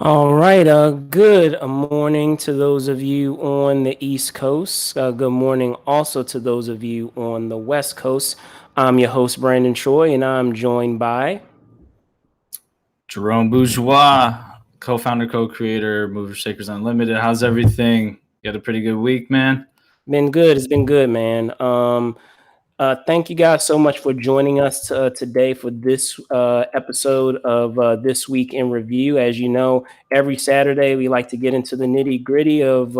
All right. Good morning to those of you on the East Coast. Good morning also to those of you on the West Coast. I'm your host, Brandon Troy, and I'm joined by. Jerome Bourgeois, co-founder, co-creator, Mover Shakers Unlimited. How's everything? You had a pretty good week, man. Been good. It's been good, man. Thank you guys so much for joining us today for this episode of This Week in Review. As you know, every Saturday we like to get into the nitty gritty of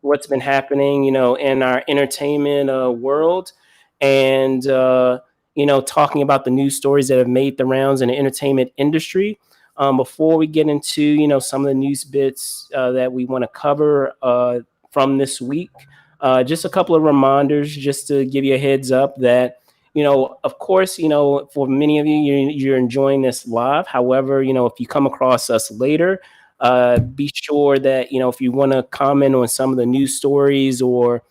what's been happening, in our entertainment world, and talking about the news stories that have made the rounds in the entertainment industry. Before we get into, some of the news bits that we want to cover from this week. Just a couple of reminders just to give you a heads up that, of course, for many of you, you're enjoying this live. However, if you come across us later, be sure that, if you want to comment on some of the news stories or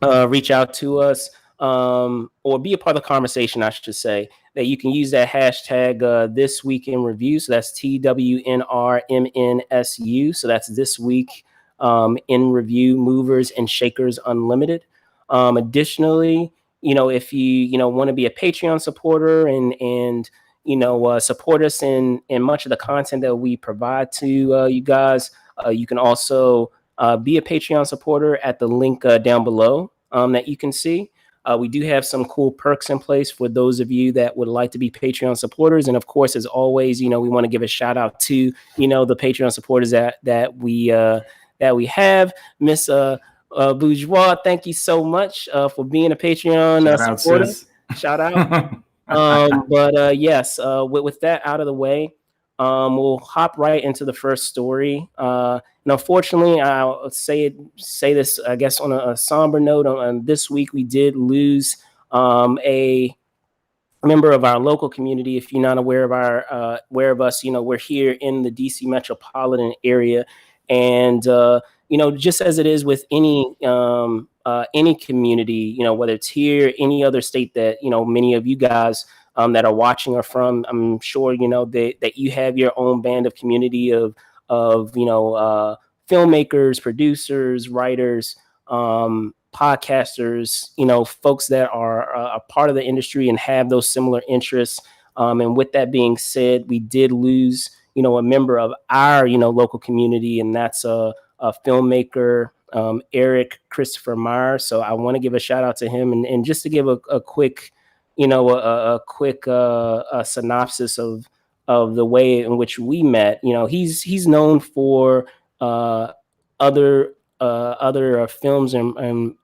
reach out to us, or be a part of the conversation, I should say, that you can use that hashtag This Week in Review. So that's TWNRMNSU. So that's This Week in Review, Movers and Shakers Unlimited. Additionally, if you want to be a Patreon supporter and support us in much of the content that we provide to you guys, you can also be a Patreon supporter at the link down below that you can see. We do have some cool perks in place for those of you that would like to be Patreon supporters. And of course, as always, we want to give a shout out to, the Patreon supporters that we have. Miss Bourgeois, thank you so much for being a Patreon Shout out, supporter. sis. Shout out. But yes, with that out of the way, we'll hop right into the first story. And unfortunately, I'll say this, I guess, on a somber note. On this week, we did lose a member of our local community. If you're not aware of us, we're here in the DC metropolitan area, and just as it is with any community, whether it's here, any other state that many of you guys that are watching are from, I'm sure that you have your own band of community of filmmakers, producers, writers, podcasters, folks that are a part of the industry and have those similar interests. And with that being said, we did lose, a member of our, local community, and that's a filmmaker, Erik Kristopher Meyer. So I want to give a shout out to him, and just to give a quick, a quick a synopsis of the way in which we met. He's known for uh, other films and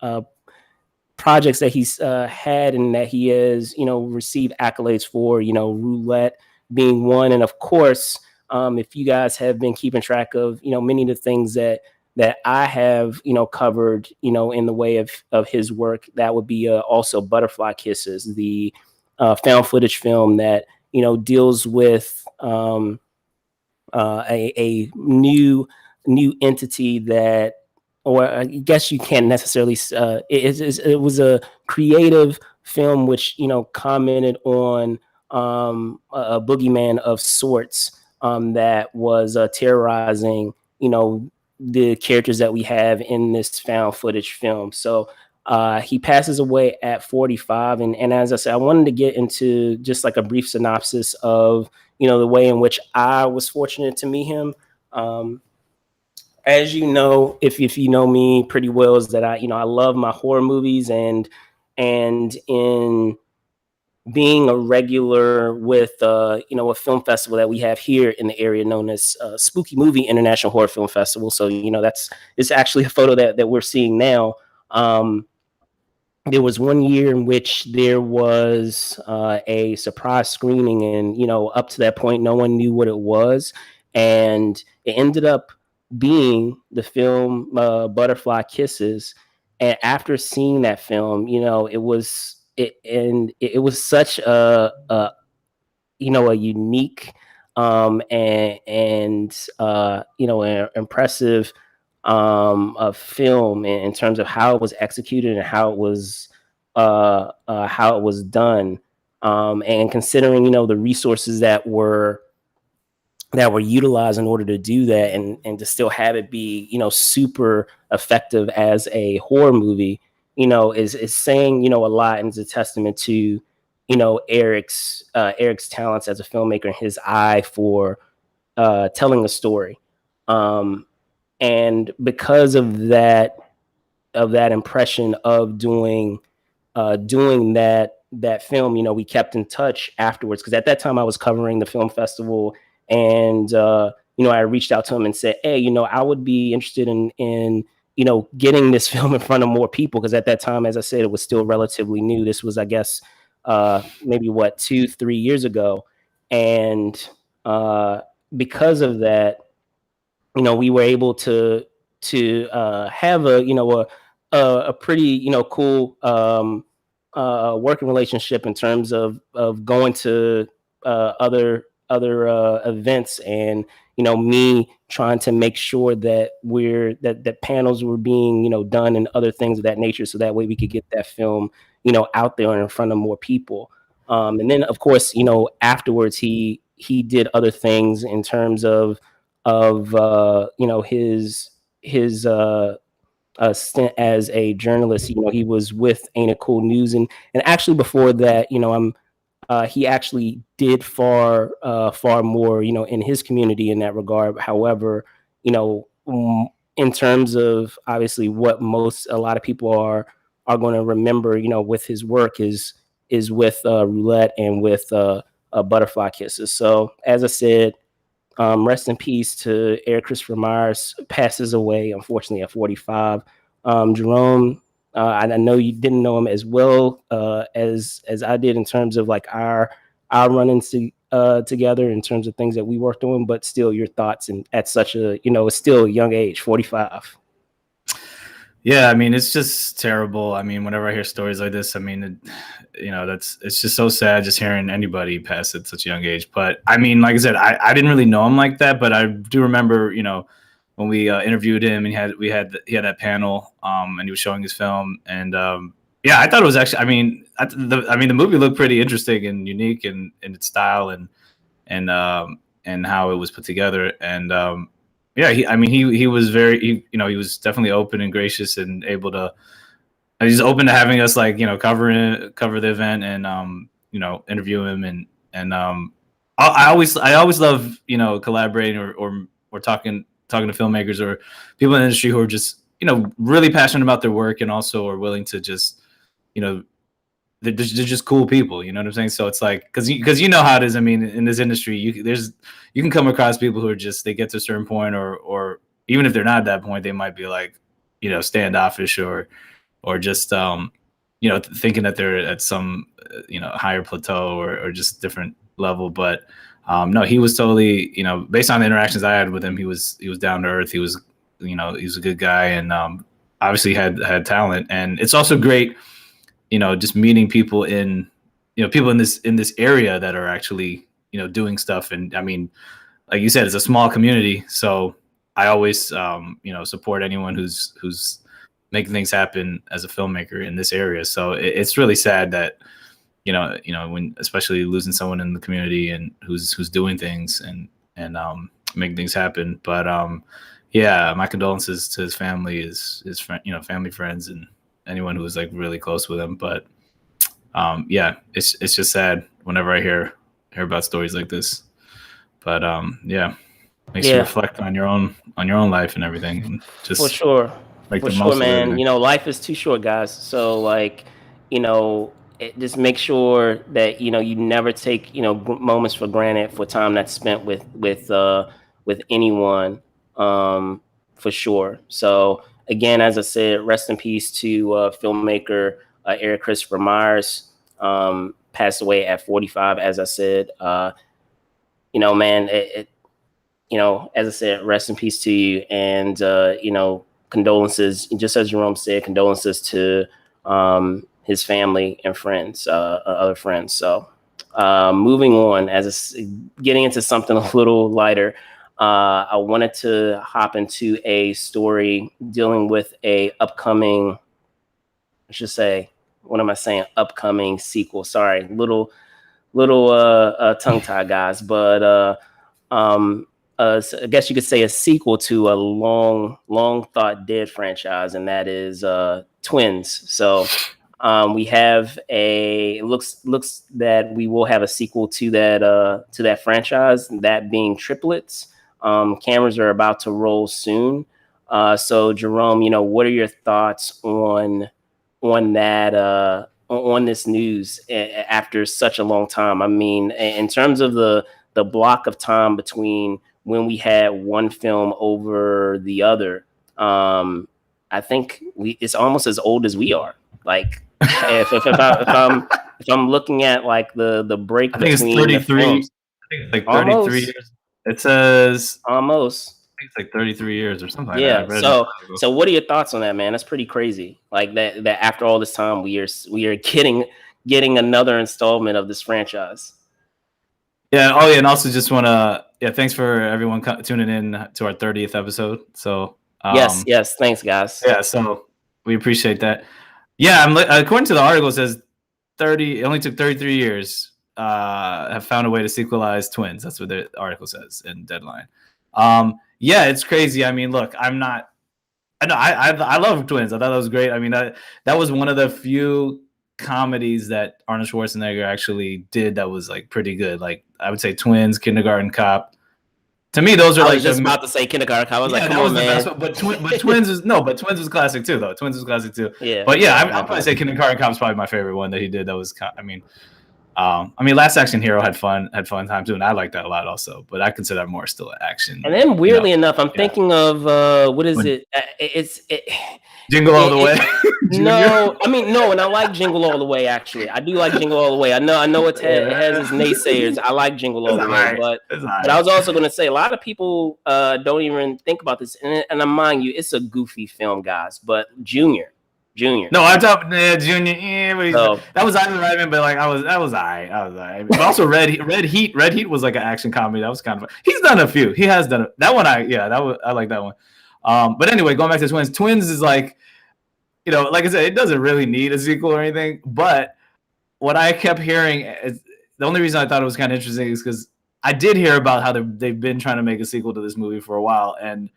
projects that he's had and that he has received accolades for. Roulette being one, and of course, if you guys have been keeping track of many of the things that I have covered in the way of his work, that would be also Butterfly Kisses, the found footage film that deals with a new entity that, or I guess you can't necessarily. It was a creative film which commented on a boogeyman of sorts that was terrorizing the characters that we have in this found footage film. So he passes away at 45, and as I said, I wanted to get into just like a brief synopsis of the way in which I was fortunate to meet him. Um, as you know, if you know me pretty well, is that I love my horror movies, and in being a regular with a film festival that we have here in the area known as Spooky Movie International Horror Film Festival. So that's it's actually a photo that we're seeing now. Um, there was one year in which there was a surprise screening, and up to that point no one knew what it was, and it ended up being the film Butterfly Kisses. And after seeing that film, it was such a unique and impressive a film in terms of how it was executed and how it was done, and considering the resources that were that were utilized in order to do that, and to still have it be, super effective as a horror movie, is saying, a lot, and is a testament to, Eric's talents as a filmmaker and his eye for telling a story. And because of that impression of doing that film, we kept in touch afterwards, because at that time I was covering the film festival, and I reached out to him and said, hey, I would be interested in getting this film in front of more people, because at that time, as I said, it was still relatively new. This was, I guess, maybe 2-3 years ago. And because of that, we were able to have a pretty cool working relationship, in terms of going to other events, and me trying to make sure that that panels were being done, and other things of that nature, so that way we could get that film out there and in front of more people. And then, of course, afterwards, he did other things in terms of his stint as a journalist. He was with Ain't It Cool News, and actually before that, he actually did far more, in his community in that regard. However, in terms of, obviously, what a lot of people are going to remember, with his work, is with Roulette, and with Butterfly Kisses. So, as I said, rest in peace to Erik Kristopher Myers, passes away, unfortunately, at 45. Jerome, I know you didn't know him as well as I did, in terms of like our run-ins together, in terms of things that we worked on, but still, your thoughts, and at such a, it's still a young age, 45. Yeah, I mean, it's just terrible. I mean, whenever I hear stories like this, I mean, it's just so sad just hearing anybody pass at such a young age. But I mean, like I said, I didn't really know him like that, but I do remember, when we interviewed him, and he had that panel, and he was showing his film, and yeah, I thought it was actually, I mean, the movie looked pretty interesting and unique in its style, and how it was put together, and yeah, he was he was definitely open and gracious, and able to. He's open to having us, like, cover the event, and interview him, and I always love collaborating, or talking to filmmakers or people in the industry who are just really passionate about their work, and also are willing to just they're just cool people, you know what I'm saying? So it's like, because you know how it is. I mean, in this industry, you can come across people who are just, they get to a certain point, or even if they're not at that point, they might be like, standoffish, or just thinking that they're at some higher plateau, or just different level. But no, he was totally, based on the interactions I had with him, he was down to earth. He was he was a good guy, and obviously had talent. And it's also great, just meeting people in this area that are actually doing stuff. And I mean, like you said, it's a small community, so I always support anyone who's making things happen as a filmmaker in this area. So it's really sad that when, especially losing someone in the community, and who's doing things, and making things happen. But yeah, my condolences to his family, his family, friends, and anyone who was like really close with him. But yeah, it's just sad whenever I hear about stories like this. But yeah, makes you reflect on your own life and everything, and just For sure. make For the sure, most of man. everything. Life is too short, guys. So, like, just make sure that you never take moments for granted, for time that's spent with anyone, for sure. So, again, as I said, rest in peace to filmmaker Erik Kristopher Myers. Passed away at 45, as I said. Man, as I said, rest in peace to you, and condolences, just as Jerome said, condolences to his family and friends, other friends. So, moving on, getting into something a little lighter, I wanted to hop into a story dealing with a upcoming, I should say, what am I saying? Upcoming sequel. Sorry, little tongue tie, guys, but I guess you could say a sequel to a long thought dead franchise, and that is Twins. So we have it looks that we will have a sequel to that franchise, that being Triplets. Cameras are about to roll soon. So Jerome, what are your thoughts on that on this news after such a long time? I mean, in terms of the block of time between when we had one film over the other, I think it's almost as old as we are. Like if I'm looking at like the break between the films, I think it's like 33 years. It says almost. I think it's like 33 years or something. Yeah. Like that. So what are your thoughts on that, man? That's pretty crazy. Like that after all this time, we are getting another installment of this franchise. Yeah. Oh yeah. And also just want to thanks for everyone tuning in to our 30th episode. So yes, thanks guys. Yeah. So we appreciate that. Yeah. According to the article, it says it only took 33 years. Have found a way to sequelize Twins. That's what the article says in Deadline. Yeah, it's crazy. I mean, look, I love Twins. I thought that was great. I mean, that was one of the few comedies that Arnold Schwarzenegger actually did that was like pretty good. Like I would say Twins, Kindergarten Cop. To me, those are I was just about to say Kindergarten Cop. I was like, come on, man. But Twins was classic too, though. Twins was classic too. Yeah. But yeah, I'll probably say Kindergarten Cop is probably my favorite one that he did. That was, Last Action Hero had fun time too, and I like that a lot also. But I consider that more still action. And then weirdly enough, I'm thinking of what is it? It's Jingle All the Way. No, and I like Jingle All the Way. Actually, I do like Jingle All the Way. I know it has its naysayers. I like Jingle All the Way, but I was also going to say a lot of people don't even think about this, and mind you, it's a goofy film, guys. But Junior. No, I'm talking Junior. Yeah, that was Ivan Reitman, but like that was I. But also Red Heat. Red Heat was like an action comedy. That was kind of fun. He's done a few. He has done that one. I like that one. But anyway, going back to Twins. Twins is like, like I said, it doesn't really need a sequel or anything. But what I kept hearing is the only reason I thought it was kind of interesting is because I did hear about how they've been trying to make a sequel to this movie for a while, and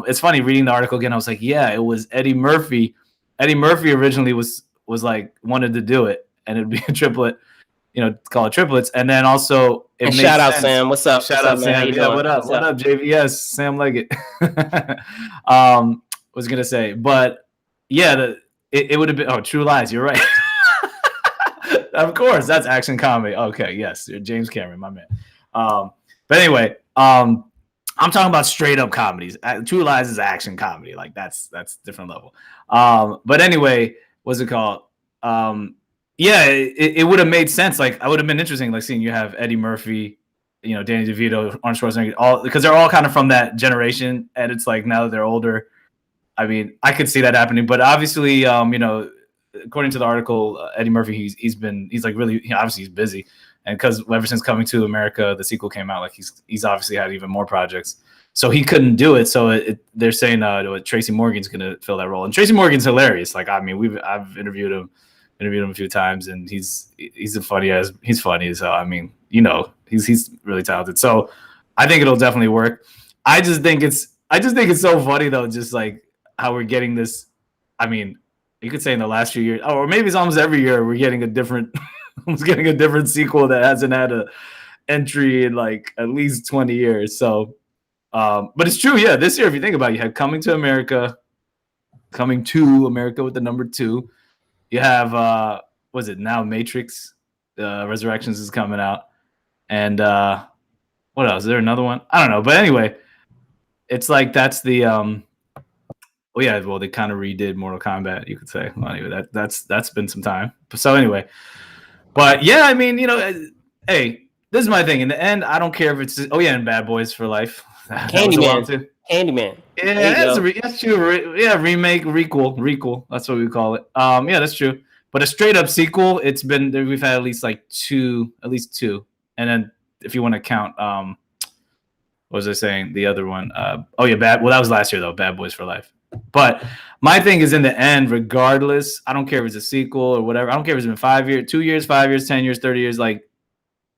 it's funny reading the article again. I was like, yeah, it was Eddie Murphy. Eddie Murphy originally was like wanted to do it, and it'd be a triplet, call it Triplets, and then also shout out Sam. What's up? Shout out Sam. Yeah, what up? What up, JVS? Sam Leggett. Was gonna say, but yeah, it would have been True Lies. You're right. Of course, that's action comedy. Okay, yes, you're James Cameron, my man. But anyway, I'm talking about straight up comedies. True Lies is action comedy. Like that's different level. But anyway, what's it called? It would have made sense. Like I would have been interesting, like seeing you have Eddie Murphy, Danny DeVito, Arnold Schwarzenegger, all because they're all kind of from that generation, and it's like now that they're older. I mean, I could see that happening, but obviously, according to the article, Eddie Murphy, he's like really, obviously he's busy. And because ever since Coming to America, the sequel came out, like he's obviously had even more projects, so he couldn't do it. So they're saying Tracy Morgan's gonna fill that role, and Tracy Morgan's hilarious. Like I mean, I've interviewed him a few times, and he's funny. So I mean, he's really talented. So I think it'll definitely work. I just think it's so funny though, just like how we're getting this. I mean, you could say in the last few years, or maybe it's almost every year we're getting a different. Getting a different sequel that hasn't had a entry in like at least 20 years. So, but it's true. Yeah. This year, if you think about it, you had Coming to America with the number 2. You have, was it now Matrix, Resurrections is coming out. And, what else? Is there another one? I don't know. But anyway, it's like, that's the, they kind of redid Mortal Kombat, you could say. Well, anyway, that's been some time. So anyway, but yeah, I mean, hey, this is my thing. In the end, I don't care if it's and Bad Boys for Life. Candyman. Yeah, that's true. Yeah, remake, requel. That's what we call it. Yeah, that's true. But a straight up sequel, we've had at least two. And then if you want to count, what was I saying? The other one. That was last year though. Bad Boys for Life. But my thing is, in the end, regardless, I don't care if it's a sequel or whatever. I don't care if it's been 5 years, 2 years, 5 years, 10 years, 30 years. Like,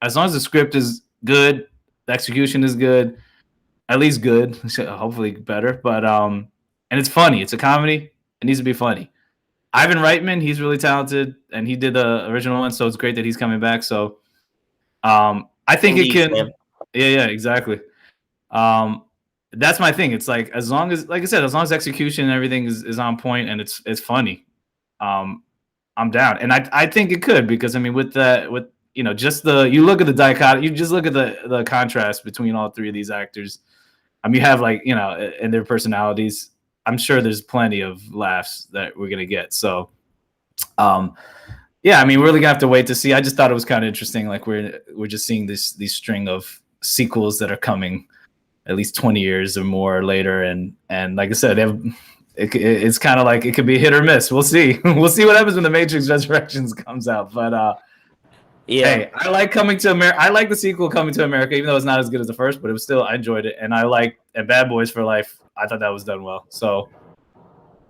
as long as the script is good, The execution is good, at least good. Hopefully better. But and it's funny. It's a comedy. It needs to be funny. Ivan Reitman, he's really talented, and he did the original one, so it's great that he's coming back. So I think Indeed, it can. Sam. Yeah, exactly. That's my thing. It's like, as long as, like I said, as long as execution and everything is on point and it's funny, I'm down. And I think it could, because I mean, with just you look at the dichotomy, you just look at the contrast between all three of these actors. I mean, you have and their personalities. I'm sure there's plenty of laughs that we're gonna get. So, yeah, I mean, we're really gonna have to wait to see. I just thought it was kind of interesting. Like, we're just seeing these string of sequels that are coming at least 20 years or more later, and like I said, it's kind of like it could be hit or miss. We'll see. We'll see what happens when The Matrix Resurrections comes out. But Yeah, hey, I like Coming to America. I like the sequel, Coming to America, even though it's not as good as the first, but it was still, I enjoyed it. And Bad Boys for Life, I thought that was done well. So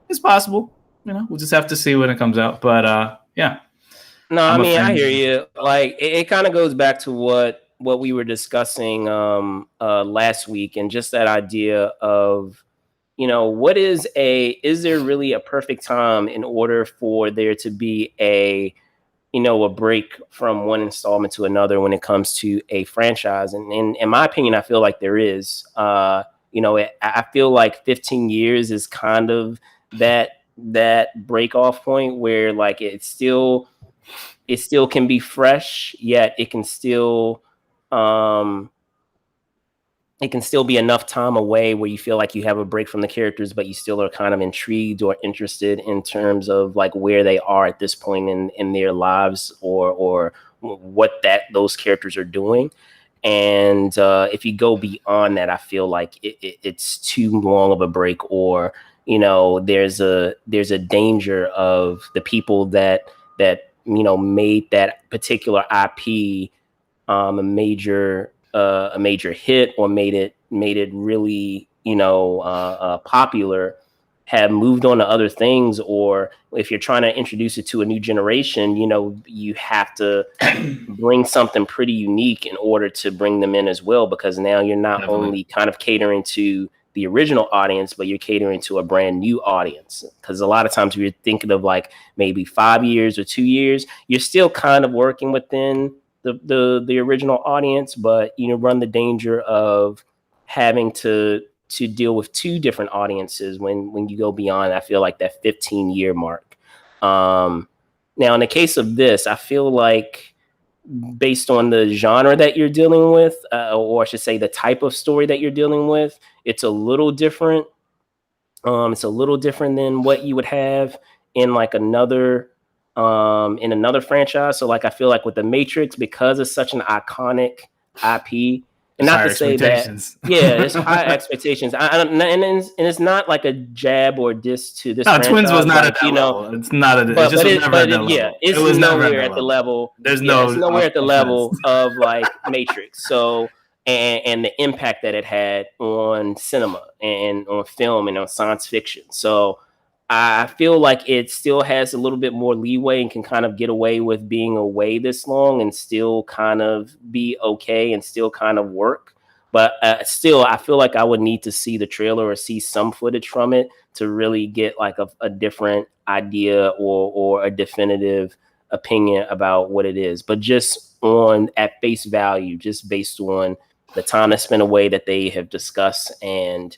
it's possible. We'll just have to see when it comes out. But yeah. No, I mean, I hear you. Like, it kind of goes back to what we were discussing last week, and just that idea of, is there really a perfect time in order for there to be a break from one installment to another when it comes to a franchise? And in my opinion, I feel like there is. I feel like 15 years is kind of that break off point where, like, it still can be fresh, yet it can still be enough time away where you feel like you have a break from the characters, but you still are kind of intrigued or interested in terms of, like, where they are at this point in their lives, or what those characters are doing. And if you go beyond that, I feel like it's too long of a break, or there's a danger of the people that made that particular IP a major hit, or made it really popular, have moved on to other things. Or if you're trying to introduce it to a new generation, you have to bring something pretty unique in order to bring them in as well, because now you're not only kind of catering to the original audience, but you're catering to a brand new audience. Because a lot of times, if you're thinking of, like, maybe 5 years or 2 years, you're still kind of working within the original audience, but run the danger of having to deal with two different audiences when you go beyond, I feel like, that 15-year mark. Now, in the case of this, I feel like, based on the genre that you're dealing with, or I should say the type of story that you're dealing with, it's a little different. It's a little different than what you would have in, like, another franchise. So, like, I feel like with The Matrix, because it's such an iconic IP, and not to say that, it's high expectations. And it's not like a jab or diss to this franchise. Twins was not at that level. It's not at but it's nowhere at the level. It's nowhere at the level of, like, Matrix. So, and the impact that it had on cinema and on film and on science fiction. So I feel like it still has a little bit more leeway and can kind of get away with being away this long and still kind of be okay and still kind of work. But still, I feel like I would need to see the trailer or see some footage from it to really get, like, a different idea or a definitive opinion about what it is. But just at face value, just based on the time that's been away that they have discussed, and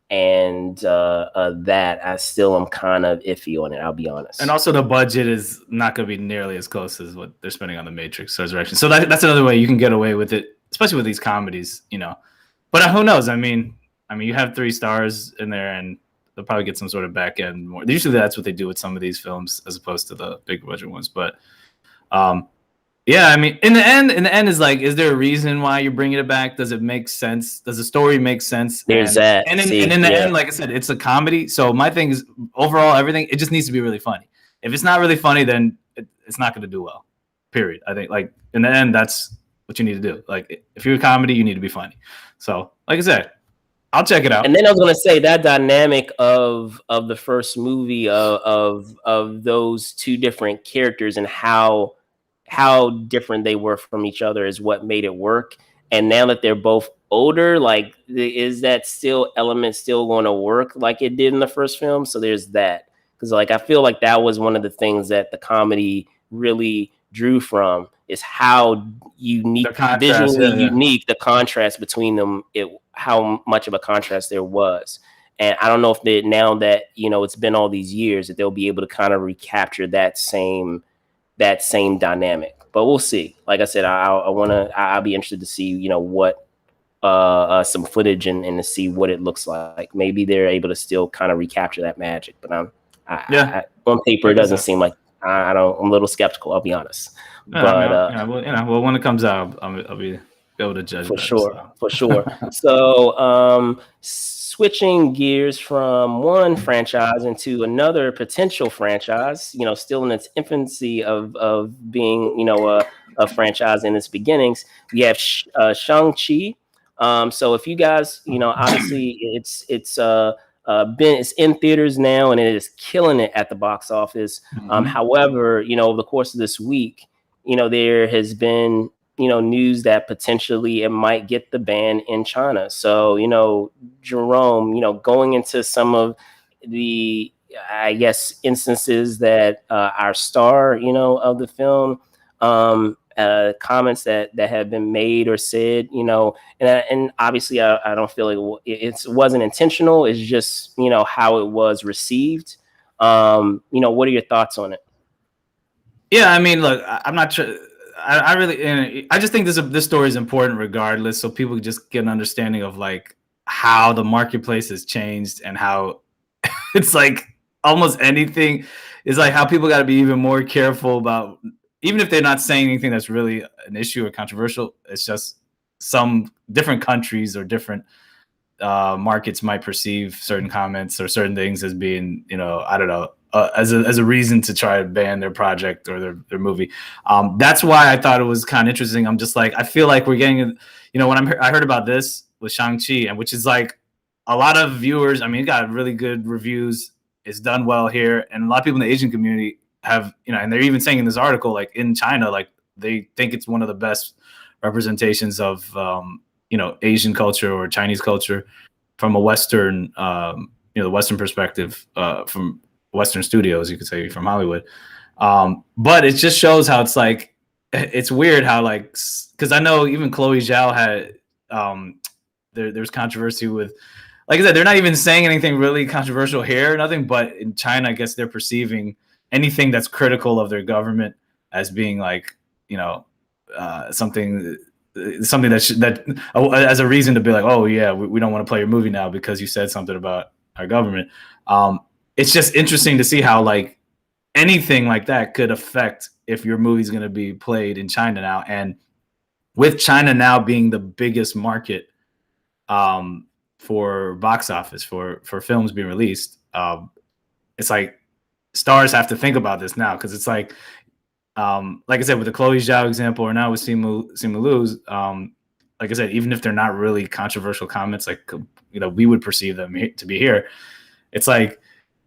that I still am kind of iffy on it, I'll be honest. And also, the budget is not going to be nearly as close as what they're spending on The Matrix Resurrection. So that's another way you can get away with it, especially with these comedies, But who knows? I mean, you have 3 stars in there, and they'll probably get some sort of back end more. Usually, that's what they do with some of these films, as opposed to the big budget ones. But yeah, I mean, in the end is like, is there a reason why you're bringing it back? Does it make sense? Does the story make sense? There's that. And in the end, like I said, it's a comedy. So my thing is, overall, everything, it just needs to be really funny. If it's not really funny, then it's not going to do well. Period. I think, like, in the end, that's what you need to do. Like, if you're a comedy, you need to be funny. So, like I said, I'll check it out. And then I was going to say, that dynamic of the first movie, of those two different characters and how different they were from each other, is what made it work. and now that they're both older, like, is that still element still going to work like it did in the first film? So there's that, because like I feel like that was one of the things that the comedy really drew from, is how The unique, contrast, visually yeah, yeah. unique, the contrast between them, how much of a contrast there was. And I don't know if they, now that it's been all these years, that they'll be able to kind of recapture that same dynamic. But we'll see. Like I said, I'll be interested to see what some footage and to see what it looks like. Maybe they're able to still kind of recapture that magic. But on paper, it Like I doesn't said. seem like. I'm a little skeptical. I'll be honest. Yeah, I mean, But well, when it comes out, I'll be able to judge for better. sure, So. for sure. So, switching gears from one franchise into another potential franchise, still in its infancy of being, a franchise in its beginnings, we have Shang-Chi. So if you guys, obviously it's in theaters now and it is killing it at the box office. However, over the course of this week, there has been news that potentially it might get the ban in China. So, Jerome, going into some of the, I guess, instances that our star, of the film, comments that have been made or said, and obviously I don't feel like it wasn't intentional. It's just, how it was received. What are your thoughts on it? Yeah, I mean, look, I'm not sure. I really, I just think this story is important regardless, so people just get an understanding of like how the marketplace has changed and how it's like almost anything is like how people got to be even more careful about, even if they're not saying anything that's really an issue or controversial. It's just some different countries or different markets might perceive certain comments or certain things as being, I don't know, as a reason to try to ban their project or their movie. That's why I thought it was kind of interesting. I'm just like, I feel like we're getting, when I heard about this with Shang-Chi, and which is like a lot of viewers, I mean, it got really good reviews. It's done well here. And a lot of people in the Asian community have, and they're even saying in this article, like in China, like they think it's one of the best representations of, Asian culture or Chinese culture from a Western, the Western perspective, from Western studios, you could say, from Hollywood. But it just shows how it's like, it's weird how like, because I know even Chloe Zhao had, there's controversy with, like I said, they're not even saying anything really controversial here or nothing, but in China, I guess they're perceiving anything that's critical of their government as being like, something that as a reason to be like, oh yeah, we don't want to play your movie now because you said something about our government. It's just interesting to see how like anything like that could affect if your movie's going to be played in China now. And with China now being the biggest market for box office for films being released, it's like stars have to think about this now, because it's like I said, with the Chloe Zhao example, or now with Simu Liu's, like I said, even if they're not really controversial comments, like we would perceive them to be here, it's like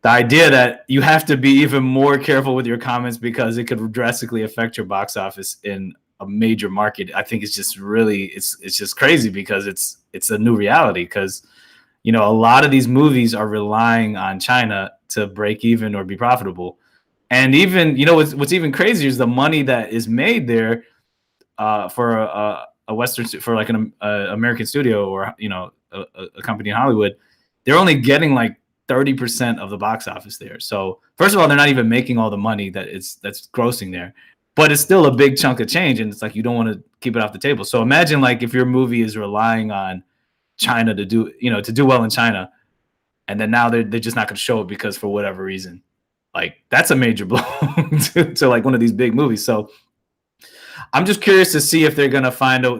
the idea that you have to be even more careful with your comments because it could drastically affect your box office in a major market. I think it's just really, it's just crazy, because it's a new reality, because a lot of these movies are relying on China to break even or be profitable. And even, what's even crazier is the money that is made there for a Western, for like an American studio or, a company in Hollywood. They're only getting like 30% of the box office there. So first of all, they're not even making all the money that's grossing there, but it's still a big chunk of change. And it's like, you don't want to keep it off the table. So imagine like if your movie is relying on China to do well in China, and then now they're just not going to show it because for whatever reason. Like that's a major blow to like one of these big movies. So I'm just curious to see if they're gonna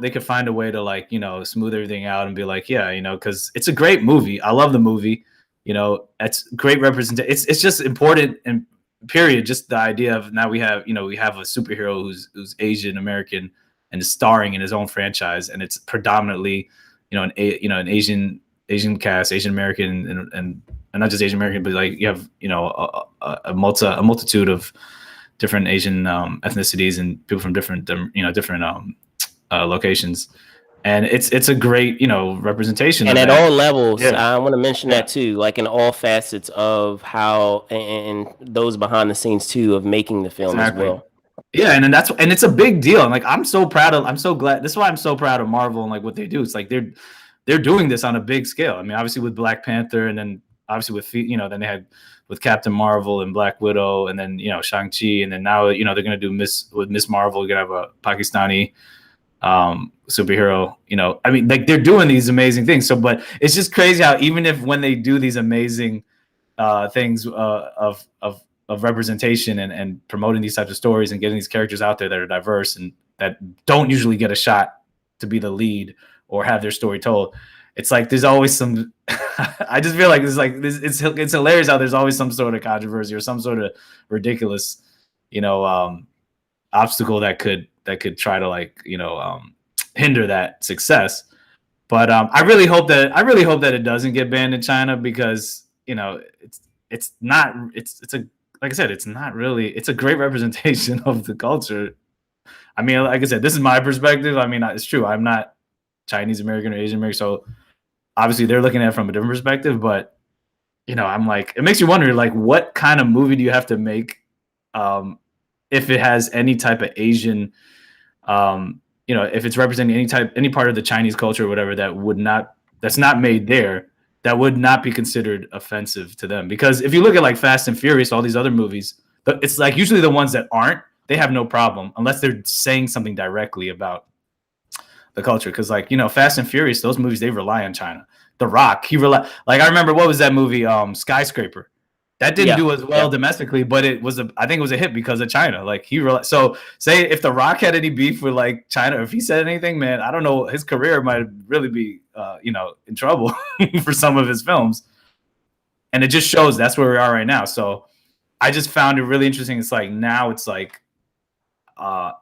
they could find a way to like smooth everything out and be like, yeah, because it's a great movie. I love the movie. It's great representation. It's just important, and period. Just the idea of now we have a superhero who's Asian American and is starring in his own franchise, and it's predominantly an Asian cast, Asian American, and not just Asian American, but like you have a multitude of different Asian ethnicities and people from different different locations. and it's a great, you know, representation And of at that. all levels, Yeah, I want to mention yeah, that too, like in all facets of how and those behind the scenes too of making the film as exactly. well. Yeah, and then and it's a big deal. And like I'm so proud of, I'm so glad. This is why I'm so proud of Marvel and like what they do. It's like they're doing this on a big scale. I mean, obviously with Black Panther, and then obviously with, you know, then they had with Captain Marvel and Black Widow, and then, you know, Shang-Chi, and then now, you know, they're gonna do Miss Marvel. You're gonna have a Pakistani superhero. You know, I mean, like they're doing these amazing things. So, but it's just crazy how even if when they do these amazing things of representation and promoting these types of stories and getting these characters out there that are diverse and that don't usually get a shot to be the lead or have their story told. It's like there's always some. I just feel like it's hilarious how there's always some sort of controversy or some sort of ridiculous, you know, obstacle that could try to, like, you know, hinder that success. But I really hope that it doesn't get banned in China, because, you know, it's not, it's a, like I said, it's not really, it's a great representation of the culture. I mean, like I said, this is my perspective. I mean, it's true, I'm not Chinese American or Asian American, so obviously they're looking at it from a different perspective. But, you know, I'm like, it makes you wonder, like, what kind of movie do you have to make if it has any type of Asian, you know, if it's representing any part of the Chinese culture or whatever that's not made there, that would not be considered offensive to them. Because if you look at like Fast and Furious, all these other movies, it's like usually the ones that aren't, they have no problem unless they're saying something directly about the culture. Because, like, you know, Fast and Furious, those movies, they rely on China. The Rock, like, I remember, what was that movie, Skyscraper? That didn't do as well domestically, but I think it was a hit because of China. Like, so say if The Rock had any beef with like China, or if he said anything, man, I don't know, his career might really be, you know, in trouble for some of his films. And it just shows that's where we are right now. So I just found it really interesting. It's like, now it's like,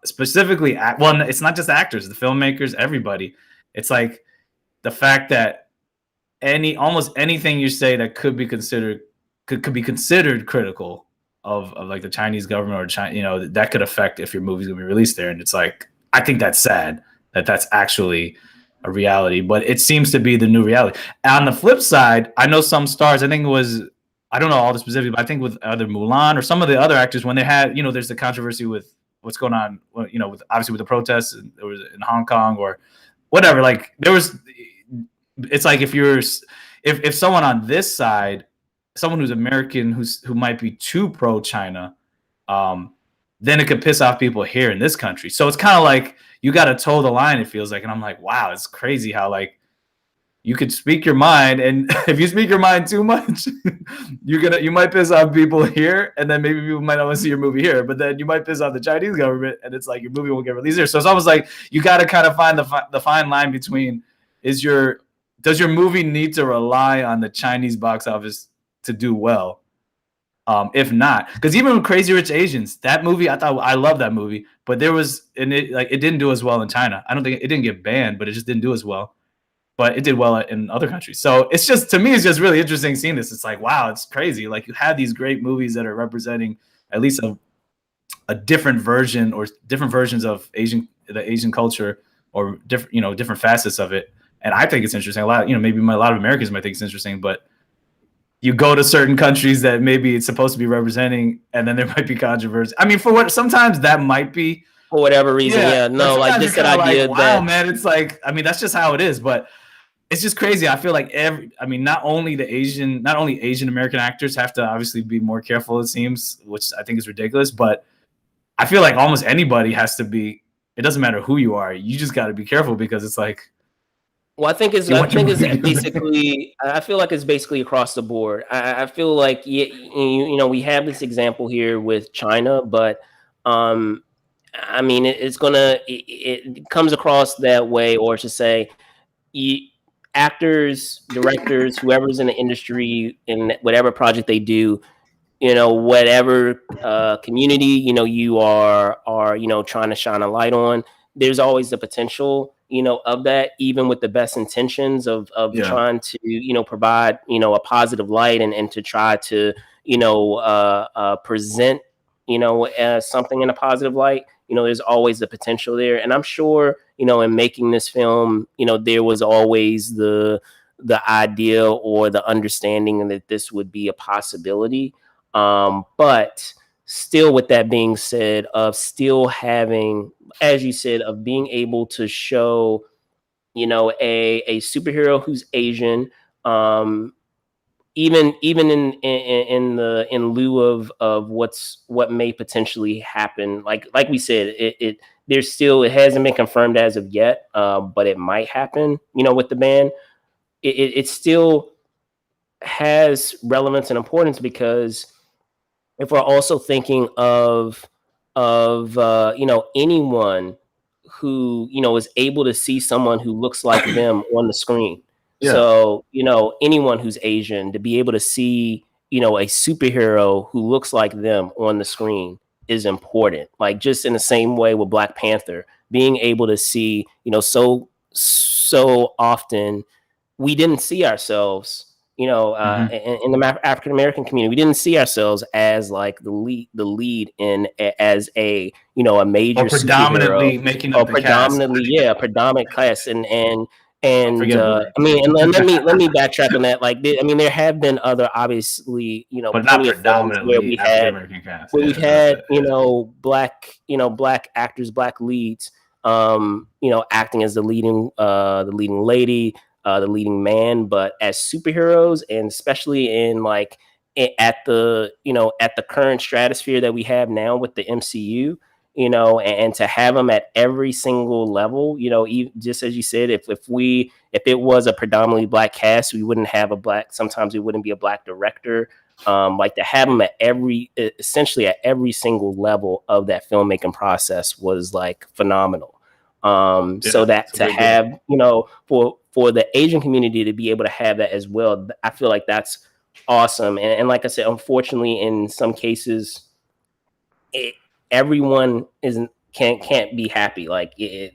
specifically, well, it's not just actors, the filmmakers, everybody. It's like the fact that almost anything you say that could be considered critical of like the Chinese government or China, you know, that could affect if your movie's gonna be released there. And it's like, I think that's sad that that's actually a reality, but it seems to be the new reality. On the flip side, I know some stars, I think it was, I don't know all the specifics, but I think with either Mulan or some of the other actors, when they had, you know, there's the controversy with what's going on, you know, with obviously with the protests, and there was in Hong Kong or whatever, like there was, it's like if someone on this side, someone who's American, who might be too pro China, then it could piss off people here in this country. So it's kind of like you got to toe the line, it feels like. And I'm like, wow, it's crazy how, like, you could speak your mind, and if you speak your mind too much, you might piss off people here, and then maybe people might not want to see your movie here, but then you might piss off the Chinese government, and it's like your movie won't get released here. So it's almost like you got to kind of find the fine line between, does your movie need to rely on the Chinese box office to do well? If not, because even with Crazy Rich Asians, that movie, I love that movie, but it didn't do as well in China. I don't think it didn't get banned, but it just didn't do as well. But it did well in other countries. So it's just, to me, it's just really interesting seeing this. It's like, wow, it's crazy. Like, you have these great movies that are representing at least a different version or different versions of the Asian culture, or different, you know, different facets of it. And I think it's interesting. A lot, you know, maybe a lot of Americans might think it's interesting, but you go to certain countries that maybe it's supposed to be representing, and then there might be controversy. I mean, sometimes that might be for whatever reason. Yeah, no, like just that idea, like, wow, man, it's like, I mean, that's just how it is. But it's just crazy. I feel like not only Asian American actors have to obviously be more careful, it seems, which I think is ridiculous, but I feel like almost anybody has to be. It doesn't matter who you are. You just got to be careful, because it's like, well, I think it's basically, I feel like it's basically across the board. I feel like, you know, we have this example here with China, but I mean, it comes across that way, or to say, actors, directors, whoever's in the industry, in whatever project they do, you know, whatever community, you know, you are you know, trying to shine a light on, there's always the potential, you know, of that, even with the best intentions of trying to, you know, provide, you know, a positive light, and to try to, you know, present, you know, something in a positive light. there's always the potential there. And I'm sure, in making this film, there was always the idea or the understanding that this would be a possibility. But still, with that being said, of still having, as you said, of being able to show, a superhero who's Asian, even in lieu of what may potentially happen. Like we said, it hasn't been confirmed as of yet, but it might happen. With the ban, it still has relevance and importance, because if we're also thinking of anyone who is able to see someone who looks like them on the screen. Yeah. So anyone who's Asian, to be able to see a superhero who looks like them on the screen is important. Like, just in the same way with Black Panther, being able to see, so often we didn't see ourselves, in the African American community, we didn't see ourselves as like the lead in as a major or predominantly superhero, making or up the predominantly cast. a predominant class. And Forget I mean, and let me backtrack on that. Like, there have been other, obviously, but not plenty of films where predominantly African American cast. we've had black actors, black leads, acting as the leading lady, the leading man. But as superheroes, and especially in like at the current stratosphere that we have now with the MCU, and to have them at every single level, just as you said, if it was a predominantly black cast, we wouldn't have sometimes we wouldn't be a black director. Like, to have them at essentially at every single level of that filmmaking process was like phenomenal. So that to have, for the Asian community to be able to have that as well, I feel like that's awesome. And like I said, unfortunately, in some cases, everyone can't be happy. Like, you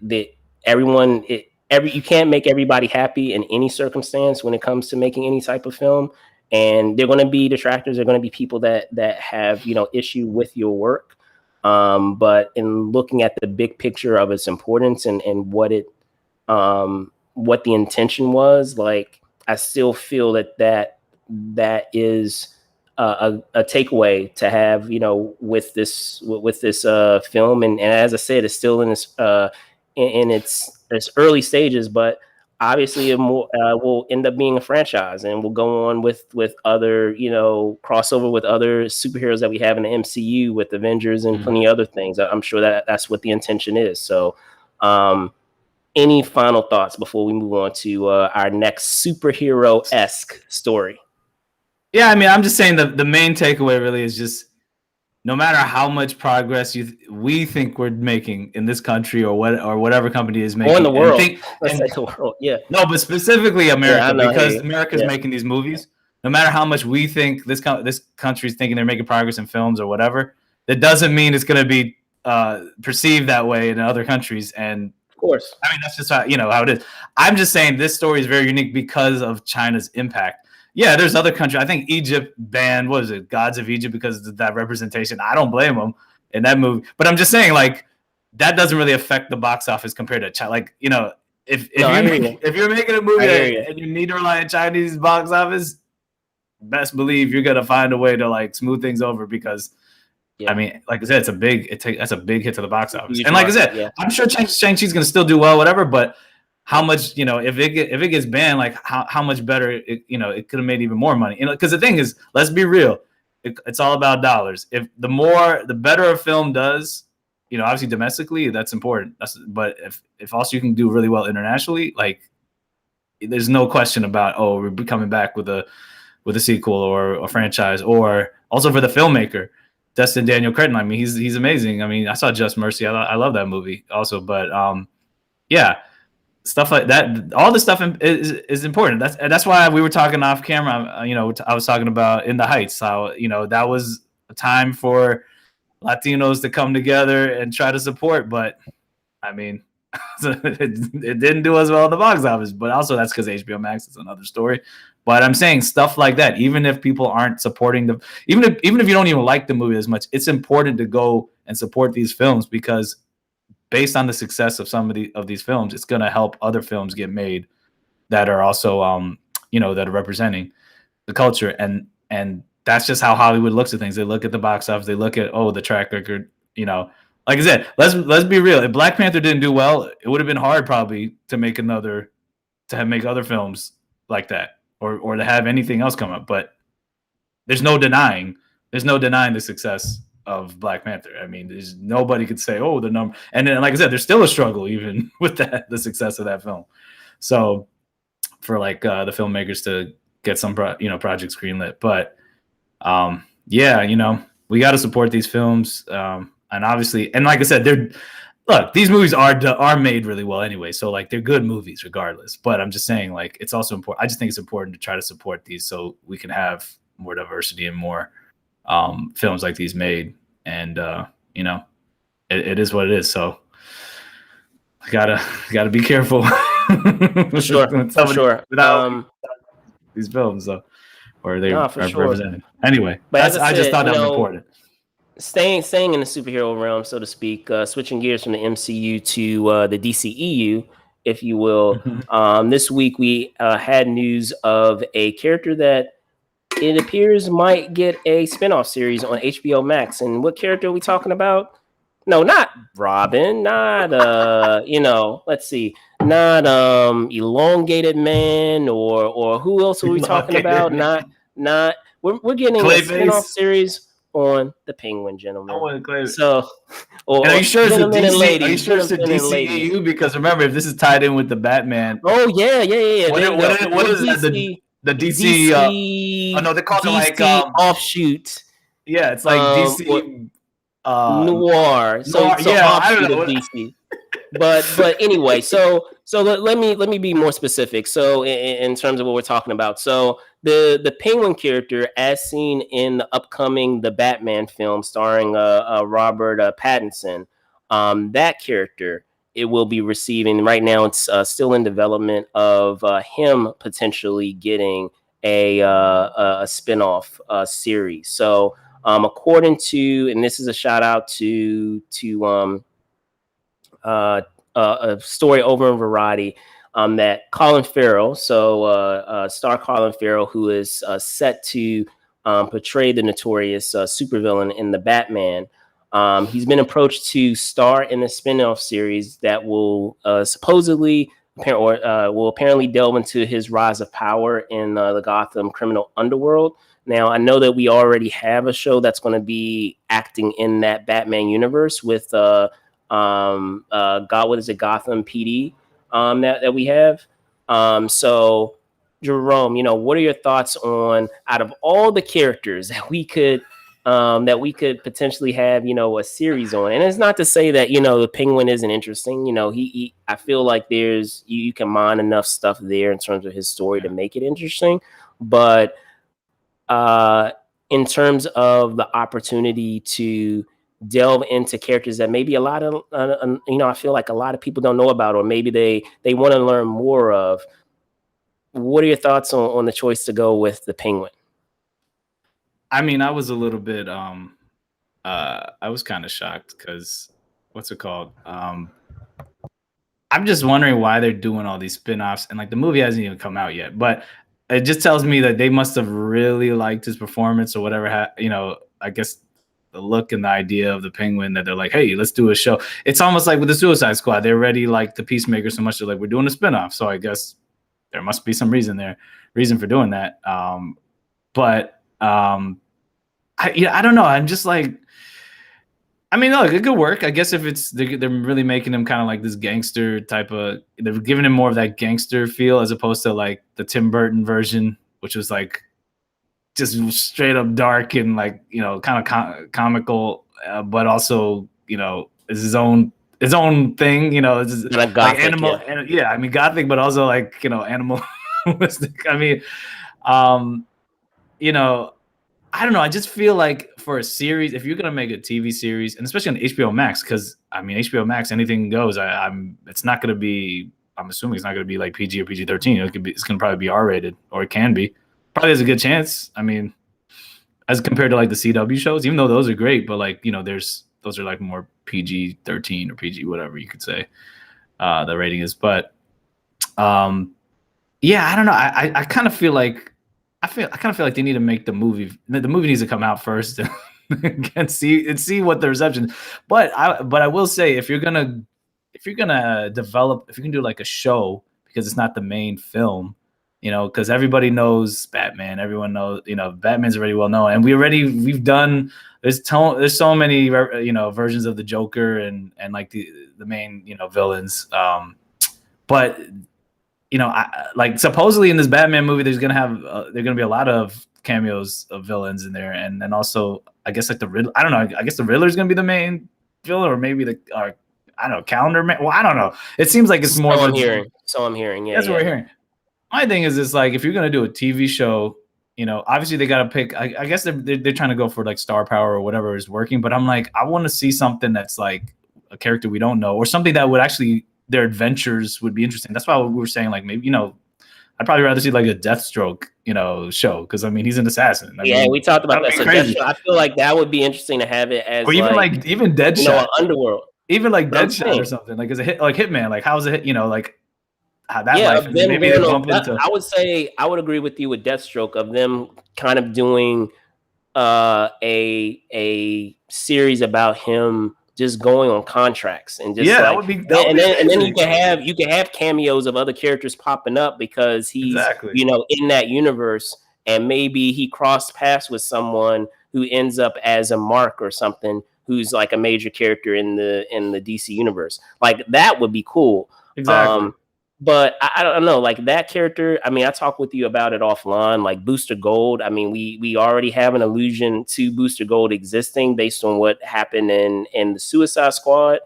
can't make everybody happy in any circumstance when it comes to making any type of film. And they're going to be detractors. They're going to be people that have issue with your work. But in looking at the big picture of its importance and what the intention was, like, I still feel that is a takeaway to have, with this film. And as I said, it's still in its early stages, but obviously it will end up being a franchise, and we'll go on with other, crossover with other superheroes that we have in the MCU with Avengers and plenty of other things. I'm sure that's what the intention is. So, any final thoughts before we move on to our next superhero-esque story? Yeah, I mean, I'm just saying the main takeaway really is just, no matter how much progress we think we're making in this country or whatever company is making, or in the world, the world, yeah. No, but specifically America, because America's yeah. making these movies. No matter how much we think this country's thinking they're making progress in films or whatever, that doesn't mean it's going to be perceived that way in other countries. And of course, I mean, that's just how it is. I'm just saying this story is very unique because of China's impact. Yeah, there's other countries. I think Egypt banned, what was it, Gods of Egypt, because of that representation. I don't blame them in that movie. But I'm just saying, like, that doesn't really affect the box office compared to China. Like, if you're making a movie and you need to rely on Chinese box office, best believe you're gonna find a way to like smooth things over, because I mean, like I said, that's a big hit to the box office. And like I said, I'm sure Shang-Chi's gonna still do well, whatever, but how much, if it gets banned, like how much better it could have made even more money. Because the thing is, let's be real, it's all about dollars. If the better a film does, obviously domestically, that's important. But if also you can do really well internationally, like, there's no question about, we're coming back with a sequel or a franchise. Or also for the filmmaker, Destin Daniel Cretton. I mean, he's amazing. I mean, I saw Just Mercy. I love that movie also. But yeah. Stuff like that, all this stuff is important. That's why we were talking off camera. I was talking about In the Heights, how that was a time for Latinos to come together and try to support. But I mean, it didn't do as well in the box office. But also that's because HBO Max is another story. But I'm saying stuff like that, even if people aren't supporting them, even if you don't even like the movie as much, it's important to go and support these films, because based on the success of some of these films, it's going to help other films get made that are also, that are representing the culture. And that's just how Hollywood looks at things. They look at the box office. They look at, the track record, like I said, let's be real. If Black Panther didn't do well, it would have been hard probably to make other films like that, or to have anything else come up. But there's no denying the success of Black Panther. I mean, there's nobody could say, the number. And then, like I said, there's still a struggle even with the success of that film. So for like the filmmakers to get some projects greenlit, but we got to support these films, and obviously, and like I said, these movies are made really well anyway, so like they're good movies regardless. But I'm just saying, like, it's also important. I just think it's important to try to support these so we can have more diversity and more films like these made. And it is what it is. So I gotta be careful. For sure. Without these films, or they are represented. Anyway, but I just thought that was important. Staying in the superhero realm, so to speak, switching gears from the MCU to the DCEU, if you will. This week we had news of a character that it appears might get a spinoff series on HBO Max. And what character are we talking about? No, not Robin, not let's see, not Elongated Man, or who else are we talking about? Not we're getting a spinoff series on the Penguin, gentlemen. I want to claim it. So, are you sure it's the DC? Are you sure it's the DCEU? Because remember, if this is tied in with the Batman. Oh yeah. What is that? The DC. they call it like offshoot. Yeah, it's like DC noir. So I don't know. DC. But anyway, so let me be more specific. So in terms of what we're talking about, so the Penguin character, as seen in the upcoming The Batman film starring Robert Pattinson, that character, it will be receiving, right now it's still in development of him potentially getting a spinoff series. So according to, and this is a shout out to a story over in Variety, that Colin Farrell, star Colin Farrell, who is set to portray the notorious supervillain in the Batman, he's been approached to star in a spin-off series that will supposedly will apparently delve into his rise of power in the Gotham criminal underworld. Now, I know that we already have a show that's going to be acting in that Batman universe with Gotham PD that we have. So Jerome, what are your thoughts on, out of all the characters that we could potentially have, a series on? And it's not to say that, the Penguin isn't interesting. I feel like you can mine enough stuff there in terms of his story to make it interesting. But in terms of the opportunity to delve into characters that maybe a lot of, I feel like a lot of people don't know about, or maybe they want to learn more of. What are your thoughts on the choice to go with the Penguin? I mean, I was a little bit, I was kind of shocked because, what's it called? I'm just wondering why they're doing all these spinoffs, and like the movie hasn't even come out yet, but it just tells me that they must have really liked his performance or whatever. I guess the look and the idea of the Penguin, that they're like, hey, let's do a show. It's almost like with the Suicide Squad. They already like the Peacemaker so much, they're like, we're doing a spinoff. So I guess there must be some reason for doing that. But I don't know. I'm just like, I mean, look, it could work. I guess if they're really making him kind of like this gangster type of, they're giving him more of that gangster feel as opposed to like the Tim Burton version, which was like just straight up dark and like, kind of comical, but also, is his own thing, it's like gothic, like animal. Yeah. I mean, gothic, but also like, animalistic. I mean, I don't know. I just feel like for a series, if you're gonna make a TV series, and especially on HBO Max, because I mean HBO Max, anything goes. It's not gonna be. I'm assuming it's not gonna be like PG or PG-13. It's gonna probably be R-rated, or it can be. Probably has a good chance. I mean, as compared to like the CW shows, even though those are great, but like those are like more PG-13 or PG, whatever you could say the rating is. But yeah, I don't know. I kind of feel like they need to make the movie. The movie needs to come out first and see what the reception. But I will say, if you're gonna develop, if you can do like a show, because it's not the main film, because everybody knows Batman. Everyone knows, Batman's already well known, and we've done. There's so many versions of the Joker and like the main villains. But like supposedly in this Batman movie, there's gonna be a lot of cameos of villains in there, and then also I guess like the Riddler. I don't know. I guess the Riddler's gonna be the main villain, or maybe I don't know, Calendar Man. Well, I don't know. It seems like it's more. So I'm hearing. Yeah, that's what we're hearing. My thing is, it's like if you're gonna do a TV show, obviously they gotta pick. I guess they're trying to go for like star power or whatever is working. But I'm like, I want to see something that's like a character we don't know, or something that would actually. Their adventures would be interesting. That's why we were saying, like, maybe I'd probably rather see like a Deathstroke show, because I mean he's an assassin. We talked about that. So I feel like that would be interesting to have it as, or even even Deadshot, Underworld, even like Deadshot or something, like as a hit, like Hitman. Like how's a hit? Like how that life. Maybe they bump into. I would say I would agree with you with Deathstroke, of them kind of doing a series about him just going on contracts and just that would be. And then you can have cameos of other characters popping up because he's in that universe, and maybe he crossed paths with someone who ends up as a Mark or something, who's like a major character in the DC universe. Like that would be cool. Exactly. But I don't know, like that character. I mean, I talked with you about it offline, like Booster Gold. I mean, we already have an allusion to Booster Gold existing based on what happened in the Suicide Squad.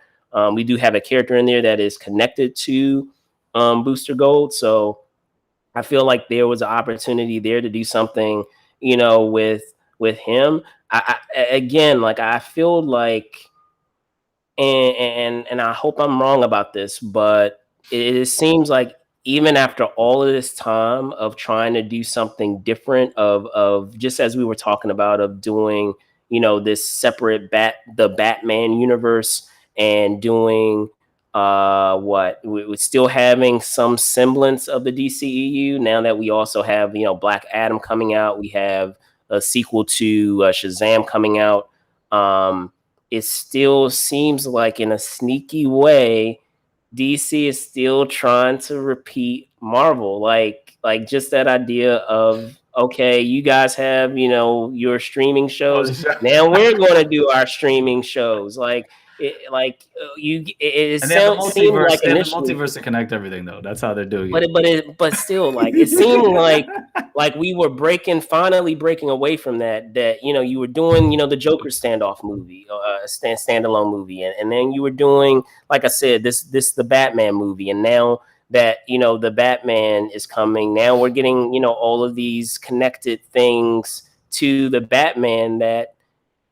We do have a character in there that is connected to Booster Gold. So I feel like there was an opportunity there to do something, with him. I feel like, and I hope I'm wrong about this, but it seems like even after all of this time of trying to do something different, of just as we were talking about, of doing, this separate the Batman universe, and doing we're still having some semblance of the DCEU now that we also have, Black Adam coming out. We have a sequel to Shazam coming out. It still seems like in a sneaky way, DC is still trying to repeat Marvel, like just that idea of, okay, you guys have, your streaming shows. Now we're going to do our streaming shows. It seemed like the multiverse to connect everything, though. That's how they're doing it. But still, like it seemed like we were finally breaking away from that. You were doing, the Joker standoff movie, standalone movie, and then you were doing, like I said, this the Batman movie, and now that the Batman is coming, now we're getting all of these connected things to the Batman that.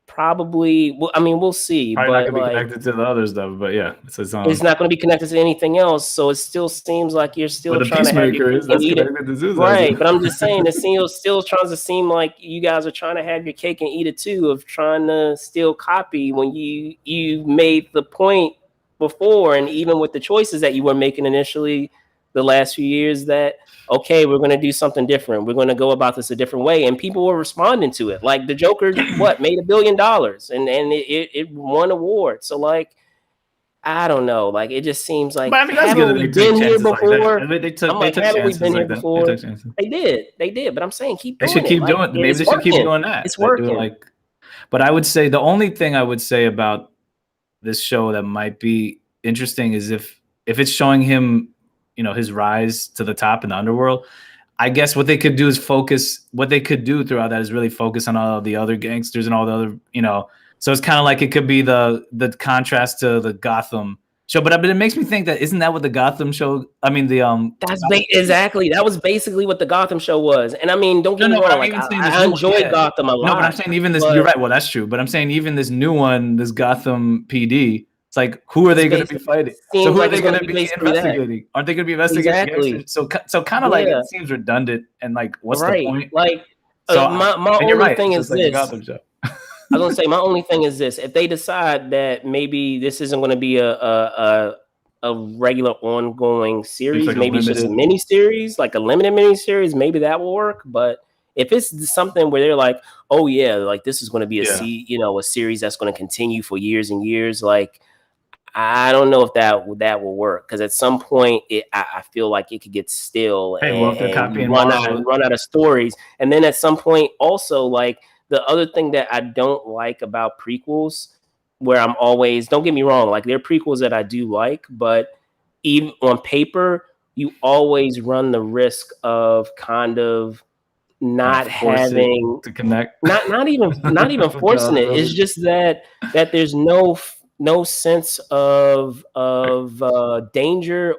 Probably, we'll see. Probably not going to be connected to the other stuff, but yeah, it's not going to be connected to anything else. So it still seems like you're still trying to have your cake and eat it. Right, but I'm just saying, it still trying to seem like you guys are trying to have your cake and eat it too, of trying to still copy when you made the point before, and even with the choices that you were making initially the last few years, that okay, we're going to do something different. We're going to go about this a different way. And people were responding to it. Like the Joker, made $1 billion and it won awards. So like, I don't know. Like, it just seems like, haven't we been here before? They took been here before? They did. But I'm saying, keep doing it. They should keep doing it. Maybe they should keep doing that. It's working. But I would say the only thing I would say about this show that might be interesting is if it's showing him, his rise to the top in the underworld. I guess what they could do is what they could do throughout that is really focus on all the other gangsters and all the other, so it's kind of like it could be the contrast to the Gotham show. But it makes me think that isn't that what the Gotham show? I mean, exactly. That was basically what the Gotham show was. And I mean, don't get me wrong. I enjoyed Gotham a lot. No, but I'm saying even this. You're right. Well, that's true. But I'm saying even this new one, this Gotham PD. It's like, who are they going to be fighting? So who are they going to be investigating? Aren't they going to be investigating? Exactly. So kind of like it seems redundant, and like, what's the point? Like, my only thing is this. I was gonna say my only thing is this: if they decide that maybe this isn't going to be a regular ongoing It's series, like a maybe it's just a limited. mini series, like a limited mini series, maybe that will work. But if it's something where they're like, oh yeah, like this is going to be Yeah. a series that's going to continue for years and years, like I don't know if that will work because at some point I feel like it could get still Hey, well, if they're and you copying Marvel, run out of stories, and then at some point also like the other thing that I don't like about prequels, where I'm always don't get me wrong, like there are prequels that I do like, but even on paper you always run the risk of kind of kind of not force it having to connect not even with the forcing other it. It's movies. just that there's no sense of danger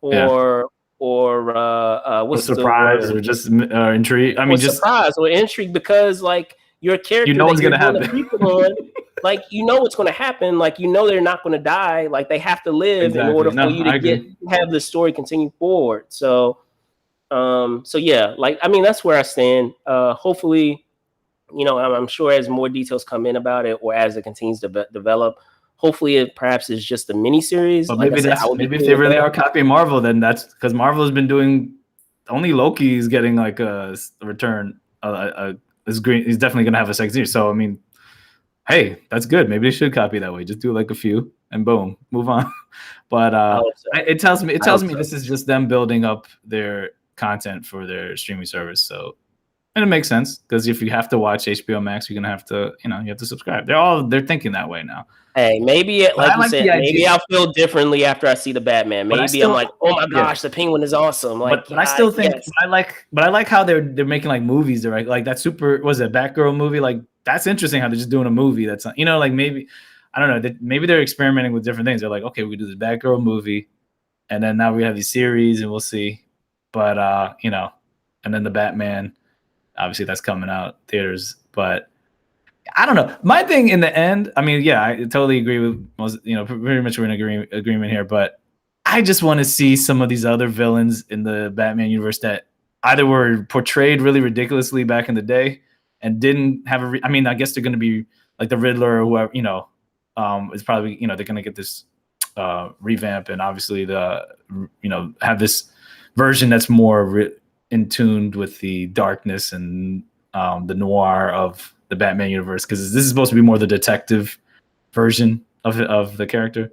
Yeah. or Or what's the surprise word, or just intrigue. I or mean, just surprise or intrigue, because like your you character know that what's you're gonna doing a happen. prequel on, like you know what's going to happen, like you know they're not going to die, like they have to live in order Exactly. for No, you to I get agree. have the story continue forward. So yeah, like I mean that's where I stand. Hopefully, I'm sure as more details come in about it or as it continues to develop, hopefully it perhaps is just a mini series. But Like I maybe said, I that's would be maybe if cool they with really that. are copying Marvel, then that's because Marvel has been doing only Loki is getting like a return. Is green. He's definitely gonna have a second series. So I mean, hey, that's good. Maybe they should copy that way. Just do like a few and boom, move on. But I hope so. it I hope tells me so. this is just them building up their content for their streaming service. So and it makes sense because if you have to watch HBO Max, you're gonna have to you have to subscribe. They're thinking that way now. Hey, maybe But I like you like said, the maybe idea. I'll feel differently after I see the Batman. But I Maybe I'm still like, oh my yeah. gosh, the Penguin is awesome. Like, But I still think yes. but I like how they're making like movies. They're like that super was it Batgirl movie? Like that's interesting how they're just doing a movie that's like maybe I don't know, maybe they're experimenting with different things. They're like, okay, we do this Batgirl movie, and then now we have these series, and we'll see. But and then the Batman, obviously that's coming out theaters. But I don't know. My thing in the end, I mean, yeah, I totally agree with most. Pretty much we're in agreement here. But I just want to see some of these other villains in the Batman universe that either were portrayed really ridiculously back in the day and didn't have I mean, I guess they're going to be like the Riddler or whoever. Is probably they're going to get this revamp and obviously have this version that's more in tuned with the darkness and the noir of the Batman universe, because this is supposed to be more the detective version of the character.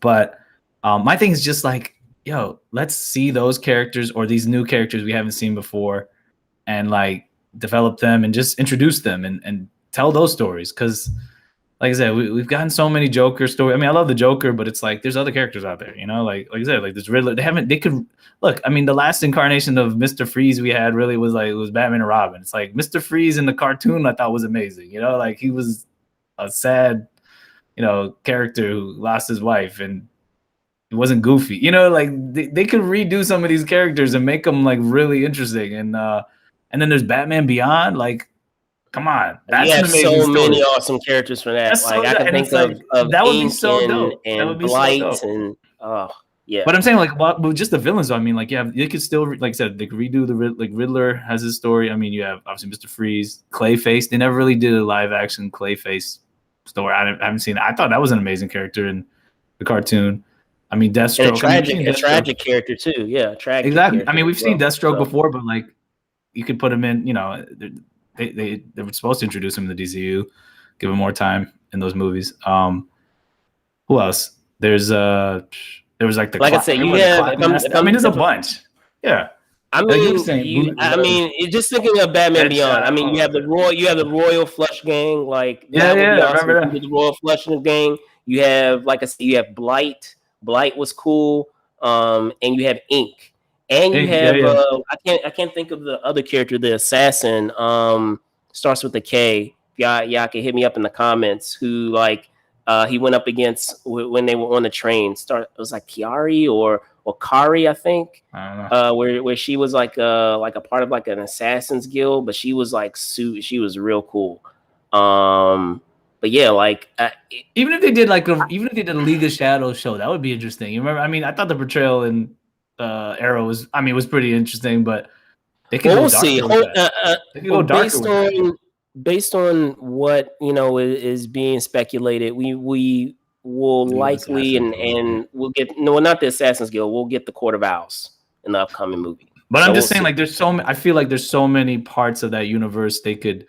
But my thing is just like, yo, let's see those characters or these new characters we haven't seen before, and like develop them and just introduce them and tell those stories. Because like I said, we've gotten so many Joker stories. I mean, I love the Joker, but it's like there's other characters out there, like I said, like this Riddler. They could look. I mean, the last incarnation of Mr. Freeze we had really was Batman and Robin. It's like Mr. Freeze in the cartoon I thought was amazing. Like he was a sad, character who lost his wife and it wasn't goofy. Like they could redo some of these characters and make them like really interesting. And then there's Batman Beyond. Like, come on, You that's an have amazing so many story. awesome characters for that. That's Like so I can and think it's like of that would be Ink so dope. That would and be so Blight dope. and oh yeah. But I'm saying like, but just the villains. I mean, like, they could still, like I said, they could redo like Riddler has his story. I mean, you have obviously Mr. Freeze, Clayface. They never really did a live action Clayface story. I haven't seen that. I thought that was an amazing character in the cartoon. I mean, And Deathstroke. I mean, we've seen a Deathstroke. tragic character too. Yeah, a tragic Exactly. I character mean, as we've seen well. Deathstroke So before, but like, you could put him in. They were supposed to introduce him in the DCU, give him more time in those movies. Who else? There was like the like I clock. said, you Remember the have clock master? I mean, there's a bunch. Yeah, like you were saying, just thinking of Batman Beyond. I Deadshot. mean, Oh, you have the Royal Flush Gang. Like yeah, that would be I awesome remember if you that. did the Royal Flush Gang. You have, like I said, you have Blight. Blight was cool. And you have Ink. And you Yeah, have yeah. I can't think of the other character, the assassin. Starts with a K. Y'all can hit me up in the comments. Who like he went up against when they were on the train. It was like Kiari or Kari, I think. I don't know. Where she was like a part of like an assassin's guild, but she was like she was real cool. But yeah, like Even if they did a League of Shadows show, that would be interesting. You remember? I mean, I thought the portrayal in Arrow was pretty interesting, but they could well, go we'll darker see. with that. They could go darker Based with that. on based on what is being speculated, we will New likely Assassin's Guild, yeah. and we'll get no, not the Assassin's Guild. We'll get the Court of Owls in the upcoming movie. But So I'm we'll just saying, see. like, I feel like there's so many parts of that universe they could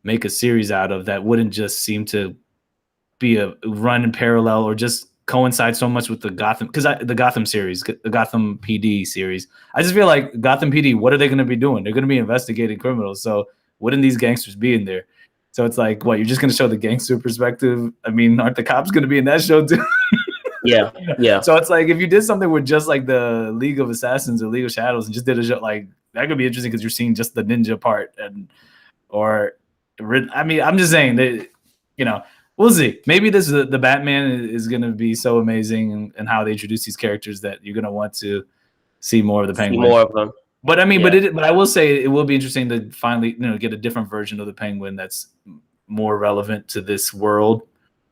make a series out of that wouldn't just seem to be a run in parallel or just coincide so much with the Gotham, because the Gotham series, the Gotham PD series. I just feel like Gotham PD, what are they going to be doing? They're going to be investigating criminals. So wouldn't these gangsters be in there? So it's like, what, you're just going to show the gangster perspective? I mean, aren't the cops going to be in that show too? Yeah, yeah. So it's like, if you did something with just like the League of Assassins or League of Shadows and just did a show like that, could be interesting because you're seeing just the ninja part. Or I mean, I'm just saying that, we'll see. Maybe the Batman is going to be so amazing and how they introduce these characters that you're going to want to see more of the Penguin. See more of them. But I mean, but I will say it will be interesting to finally, get a different version of the Penguin that's more relevant to this world,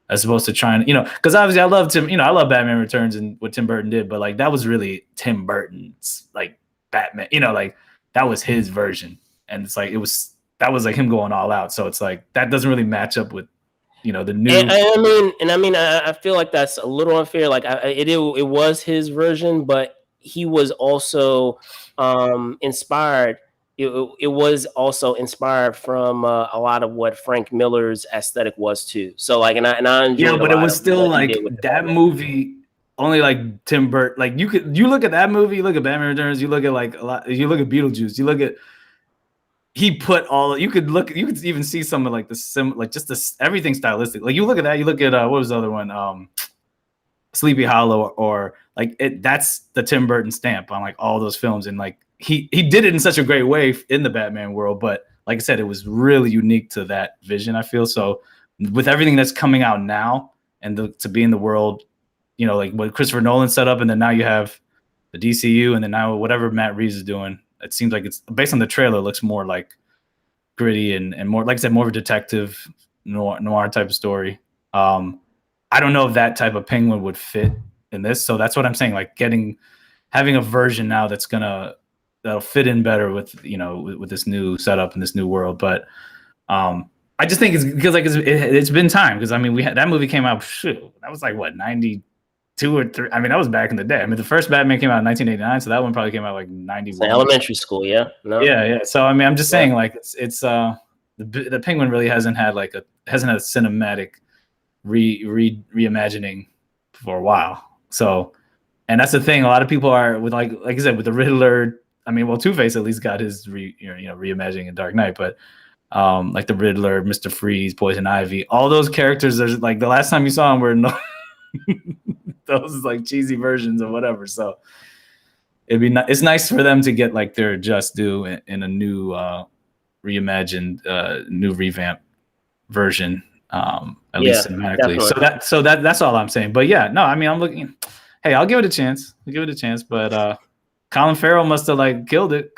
as opposed to trying, because obviously I love I love Batman Returns and what Tim Burton did, but like that was really Tim Burton's like Batman, like that was his version, and it's like that was like him going all out. So it's like that doesn't really match up with the new. I feel like that's a little unfair. Like it was his version, but he was also inspired. It was also inspired from a lot of what Frank Miller's aesthetic was too. So like, and I enjoyed. Yeah, but it was still like that movie. Only like Tim Burton. Like you look at that movie, you look at Batman Returns, you look at like a lot. You look at Beetlejuice, you look at. He put all. You could even see some of like everything stylistic. Like you look at that, you look at what was the other one? Sleepy Hollow, or like that's the Tim Burton stamp on like all those films, and like he did it in such a great way in the Batman world. But like I said, it was really unique to that vision, I feel. So with everything that's coming out now and to be in the world, like what Christopher Nolan set up, and then now you have the DCU, and then now whatever Matt Reeves is doing, it seems like it's based on the trailer, looks more like gritty and more, like I said, more of a detective noir type of story. I don't know if that type of Penguin would fit in this. So that's what I'm saying. Like having a version now that'll fit in better with, with this new setup and this new world. But I just think it's because like it's been time. Because I mean, that movie came out. That was like what, 92 or 3. I mean, that was back in the day. I mean, the first Batman came out in 1989, so that one probably came out like 91. Elementary school, yeah. No? Yeah. So I mean, I'm just saying, like it's the Penguin really hasn't had a cinematic reimagining for a while. So, and that's the thing. A lot of people are with like I said, with the Riddler. I mean, well, Two-Face at least got his reimagining in Dark Knight, but like the Riddler, Mr. Freeze, Poison Ivy, all those characters. There's like the last time you saw them were those like cheesy versions of whatever. So it's nice for them to get like their just due in a new reimagined, new revamp version. At least cinematically. Definitely. So that's all I'm saying. But yeah, no, I mean, I'm looking. Hey, I'll give it a chance. But Colin Farrell must have like killed it.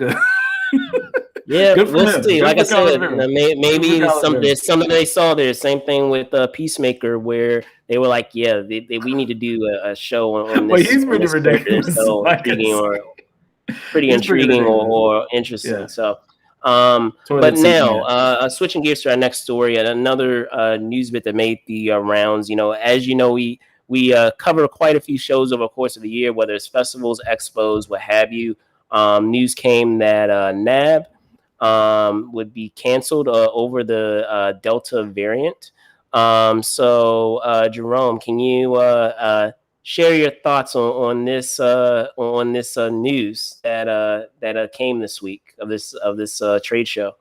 Yeah, we'll see. Like I said, maybe there's something they saw there. Same thing with Peacemaker, where they were like, yeah, we need to do a show on this. Well, he's pretty ridiculous. So pretty intriguing or interesting. Yeah. So. But now, switching gears to our next story, and another news bit that made the rounds. As you know, we cover quite a few shows over the course of the year, whether it's festivals, expos, what have you. News came that NAB would be canceled over the Delta variant. So, Jerome, can you share your thoughts on this news that came this week of this trade show?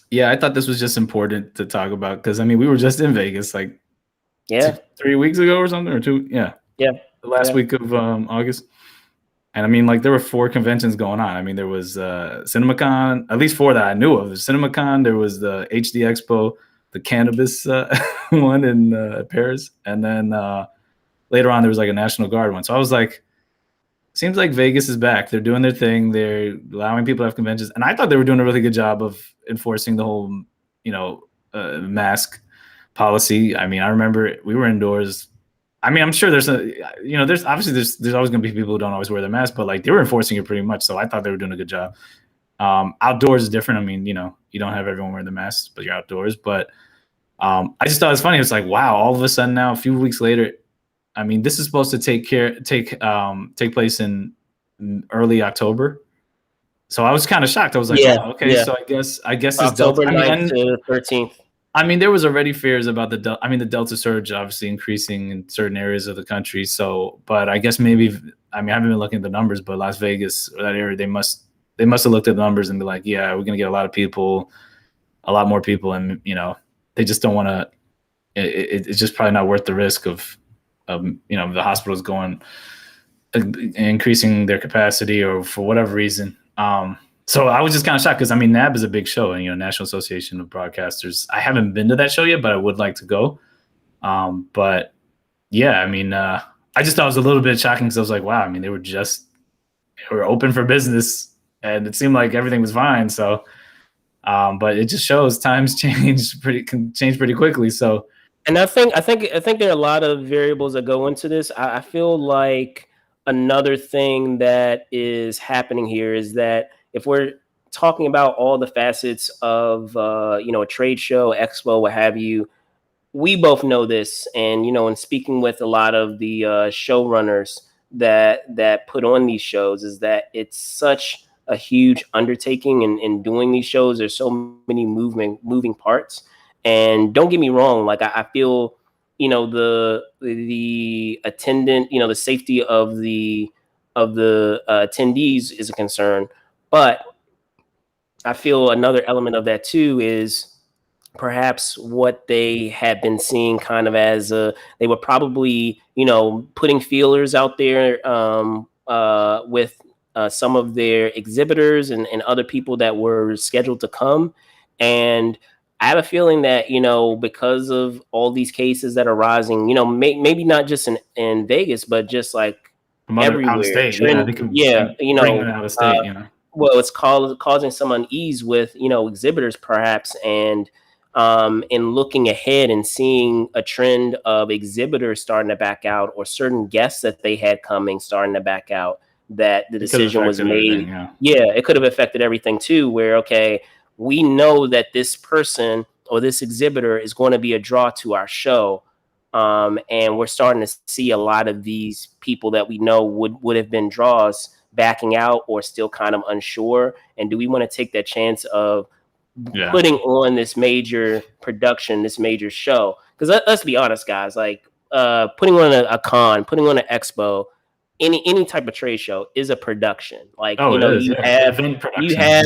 Yeah, I thought this was just important to talk about because I mean we were just in Vegas 3 weeks ago or something, or 2. Yeah. The last week of August, and I mean like there were 4 conventions going on. I mean there was CinemaCon, at least 4 that I knew of. There's CinemaCon, there was the HD Expo, the cannabis one in Paris, and then. Later on, there was like a National Guard one. So I was like, seems like Vegas is back. They're doing their thing. They're allowing people to have conventions. And I thought they were doing a really good job of enforcing the whole, mask policy. I mean, I remember we were indoors. I mean, I'm sure there's obviously there's always going to be people who don't always wear their mask, but like they were enforcing it pretty much. So I thought they were doing a good job. Outdoors is different. I mean, you know, you don't have everyone wearing the masks, but you're outdoors. But I just thought it was funny. It was like, wow, all of a sudden now, a few weeks later, I mean, this is supposed to take place in early October. So I was kind of shocked. I was like, Yeah, wow, okay. yeah. So I guess this Delta. October I mean, 9th to 13th. I mean, there was already fears about the Delta surge obviously increasing in certain areas of the country. So, but I guess maybe, I mean, I haven't been looking at the numbers, but Las Vegas or that area, they must have looked at the numbers and be like, yeah, we're gonna get a lot more people, and you know, they just don't want to. It's just probably not worth the risk of you know, the hospitals going increasing their capacity or for whatever reason. So I was just kind of shocked because I mean, NAB is a big show, and you know, National Association of Broadcasters. I haven't been to that show yet, but I would like to go. But yeah, I mean, I just thought it was a little bit shocking because I was like, wow, I mean, they were open for business, and it seemed like everything was fine. So, but it just shows times can change pretty quickly. So, And I think there are a lot of variables that go into this. I feel like another thing that is happening here is that if we're talking about all the facets of you know, a trade show, expo, what have you, we both know this, and you know, in speaking with a lot of the showrunners that put on these shows, is that it's such a huge undertaking in doing these shows. There's so many moving parts, and don't get me wrong, like I feel, you know, the attendant, you know, the safety of the attendees is a concern, but I feel another element of that too is perhaps what they had been seeing kind of as they were probably, you know, putting feelers out there with some of their exhibitors and other people that were scheduled to come. And I have a feeling that, you know, because of all these cases that are rising, you know, maybe not just in Vegas, but just like from other out of everywhere. state, yeah, they could Yeah, you bring know, them out of state, you know. well, it's causing some unease with, you know, exhibitors perhaps, and in looking ahead and seeing a trend of exhibitors starting to back out, or certain guests that they had coming starting to back out, that the decision was made. Yeah. Yeah, it could have affected everything too, where, okay, we know that this person or this exhibitor is going to be a draw to our show. And we're starting to see a lot of these people that we know would have been draws backing out or still kind of unsure. And do we want to take that chance of putting on this major production, this major show? Because let's be honest, guys, like putting on a con, putting on an expo, any type of trade show is a production. Like, you know, you have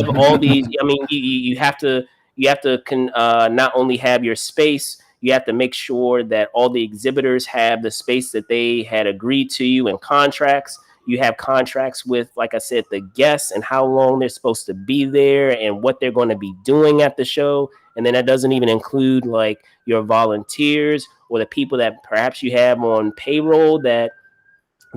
all these. I mean, you have to not only have your space, you have to make sure that all the exhibitors have the space that they had agreed to you in contracts. You have contracts with, like I said, the guests and how long they're supposed to be there and what they're going to be doing at the show. And then that doesn't even include like your volunteers or the people that perhaps you have on payroll that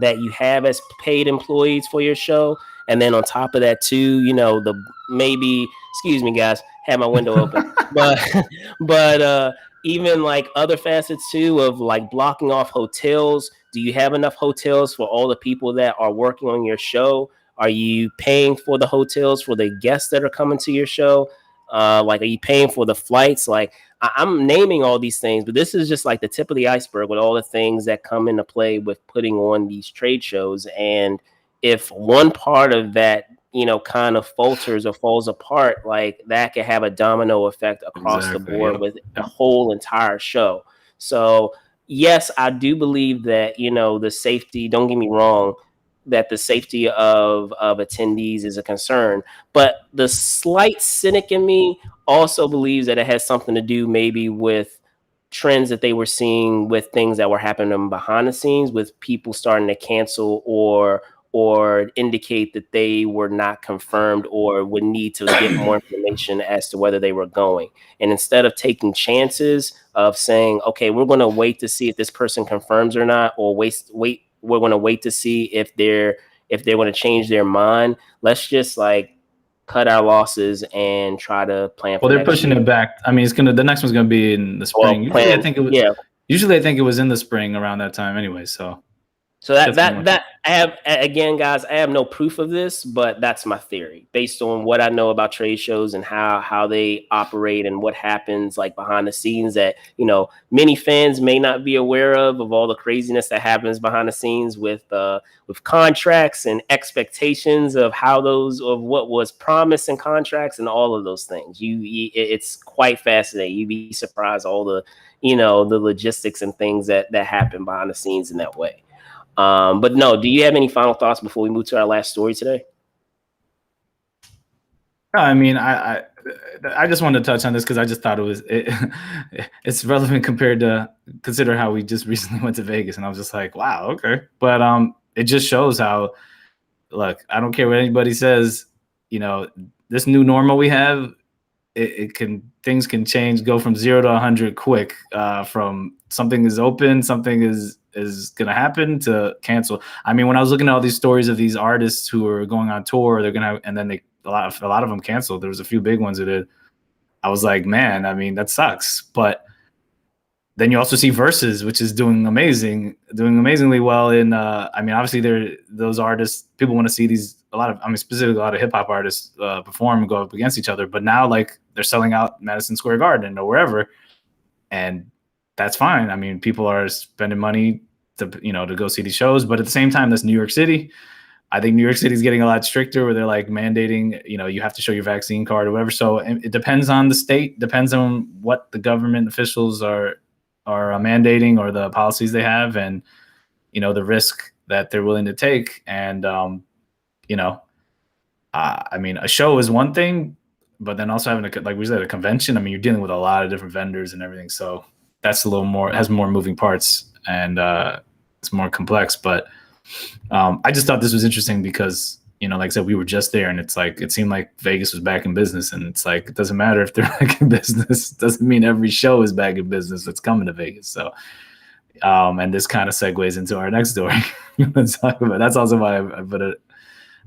you have as paid employees for your show. And then on top of that too, you know, excuse me guys, have my window open, but even like other facets too of like blocking off hotels. Do you have enough hotels for all the people that are working on your show? Are you paying for the hotels for the guests that are coming to your show? Like, are you paying for the flights? Like, I'm naming all these things, but this is just like the tip of the iceberg with all the things that come into play with putting on these trade shows. And if one part of that, you know, kind of falters or falls apart, like that could have a domino effect across the board with the whole entire show. So yes, I do believe that, you know, the safety, don't get me wrong, that the safety of attendees is a concern. But the slight cynic in me also believes that it has something to do maybe with trends that they were seeing with things that were happening behind the scenes, with people starting to cancel or indicate that they were not confirmed or would need to get more information as to whether they were going. And instead of taking chances of saying, okay, we're going to wait to see if this person confirms or not, or we're going to wait to see if they're going to change their mind. Let's just like cut our losses and try to plan. Well, they're pushing it back. I mean, the next one's going to be in the spring. Usually I think it was in the spring around that time anyway. So So that I have, again, guys, I have no proof of this, but that's my theory based on what I know about trade shows and how they operate and what happens like behind the scenes that, you know, many fans may not be aware of all the craziness that happens behind the scenes with contracts and expectations of of what was promised in contracts and all of those things. It's quite fascinating. You'd be surprised all the, you know, the logistics and things that happen behind the scenes in that way. But no, do you have any final thoughts before we move to our last story today? I mean, I just wanted to touch on this because I just thought it's relevant compared to consider how we just recently went to Vegas, and I was just like, wow, okay. But it just shows how, look, I don't care what anybody says, you know, this new normal we have, things can change, go from 0 to 100 quick, from something is open, something is gonna happen to cancel. I mean, when I was looking at all these stories of these artists who are going on tour, and then a lot of them canceled. There was a few big ones that did. I was like, man, I mean, that sucks. But then you also see Versus, which is doing amazingly well. In I mean, obviously those artists, people want to see specifically a lot of hip hop artists perform and go up against each other. But now, like, they're selling out Madison Square Garden or wherever, and that's fine. I mean, people are spending money to go see these shows, but at the same time, that's New York City. I think New York City is getting a lot stricter where they're like mandating, you have to show your vaccine card or whatever. So it depends on the state, depends on what the government officials are mandating or the policies they have, and, the risk that they're willing to take. And, I mean, a show is one thing, but then also having like we said, a convention, I mean, you're dealing with a lot of different vendors and everything. So that's a little more, has more moving parts, and it's more complex. But I just thought this was interesting because, like I said, we were just there, and it's like, it seemed like Vegas was back in business, and it's like, it doesn't matter if they're back in business. It doesn't mean every show is back in business that's coming to Vegas. So, and this kind of segues into our next story. That's also why I put it.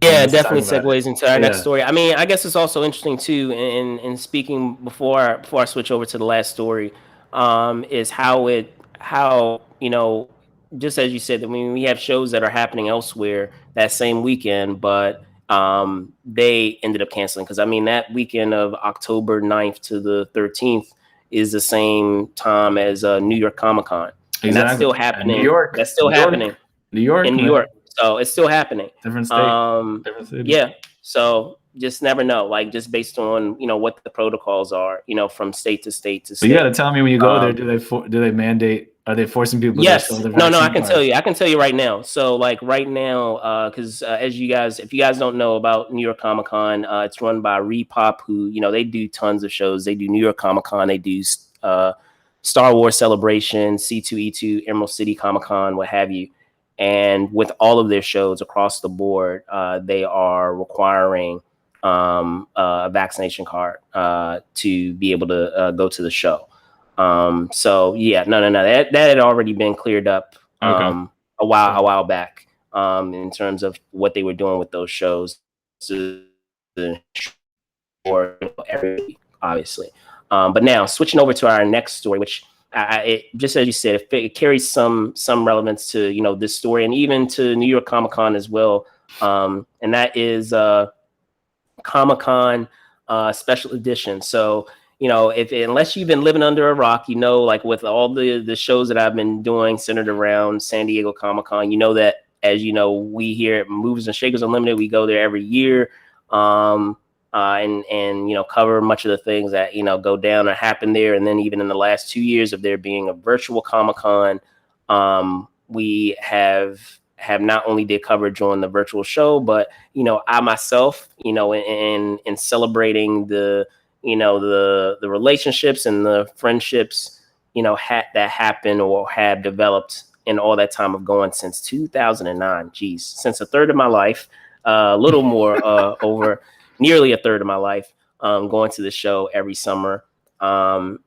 Yeah, definitely segues into our next story. I mean, I guess it's also interesting too, in speaking before I switch over to the last story, is how just as you said, I mean, we have shows that are happening elsewhere that same weekend, but they ended up canceling. Because I mean, that weekend of October 9th to the 13th is the same time as New York Comic Con. Exactly. And that's still happening. New York. That's still happening. New York. In New York. So it's still happening. Different state. Different city. Yeah. So just never know, like, just based on, what the protocols are, from state to state to state. But you got to tell me when you go there, do they mandate, are they forcing people yes. to show their vaccine? No, I can tell you. I can tell you right now. So like right now, because if you guys don't know about New York Comic Con, it's run by Repop, who, they do tons of shows. They do New York Comic Con. They do Star Wars Celebration, C2E2, Emerald City Comic Con, what have you. And with all of their shows across the board, they are requiring a vaccination card to be able to go to the show. So yeah, no, that had already been cleared up a while back in terms of what they were doing with those shows for everybody, obviously. But now switching over to our next story, which it, just as you said, it carries some relevance to this story and even to New York Comic Con as well, and that is Comic Con special edition. So unless you've been living under a rock, like with all the shows that I've been doing centered around San Diego Comic Con, that, as we here at Movers and Shakers Unlimited, we go there every year, and cover much of the things that go down or happen there. And then even in the last 2 years of there being a virtual Comic Con, we have not only did coverage on the virtual show, but I myself, in celebrating the the relationships and the friendships that happen or have developed in all that time of going since 2009. Geez, since a third of my life, a little more over nearly a third of my life, going to the show every summer, and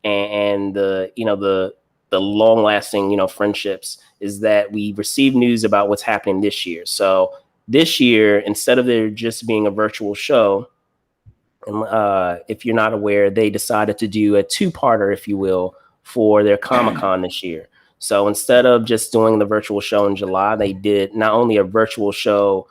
the long lasting friendships is that we receive news about what's happening this year. So this year, instead of there just being a virtual show, if you're not aware, they decided to do a two-parter, if you will, for their Comic-Con this year. So instead of just doing the virtual show in July, they did not only a virtual show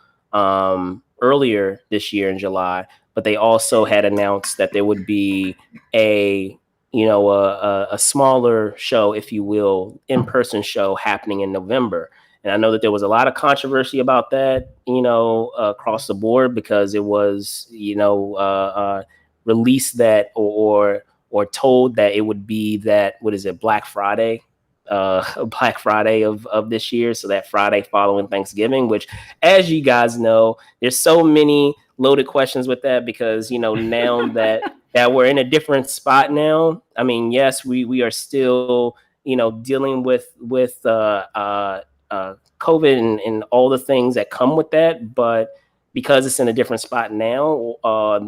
earlier this year in July, but they also had announced that there would be a a smaller show, if you will, in-person show happening in November. And I know that there was a lot of controversy about that, across the board, because it was, released that or told that it would be that, what is it, Black Friday, Black Friday of this year. So that Friday following Thanksgiving, which, as you guys know, there's so many loaded questions with that, because, now that we're in a different spot now. I mean, yes, we are still, dealing with COVID and all the things that come with that, but because it's in a different spot now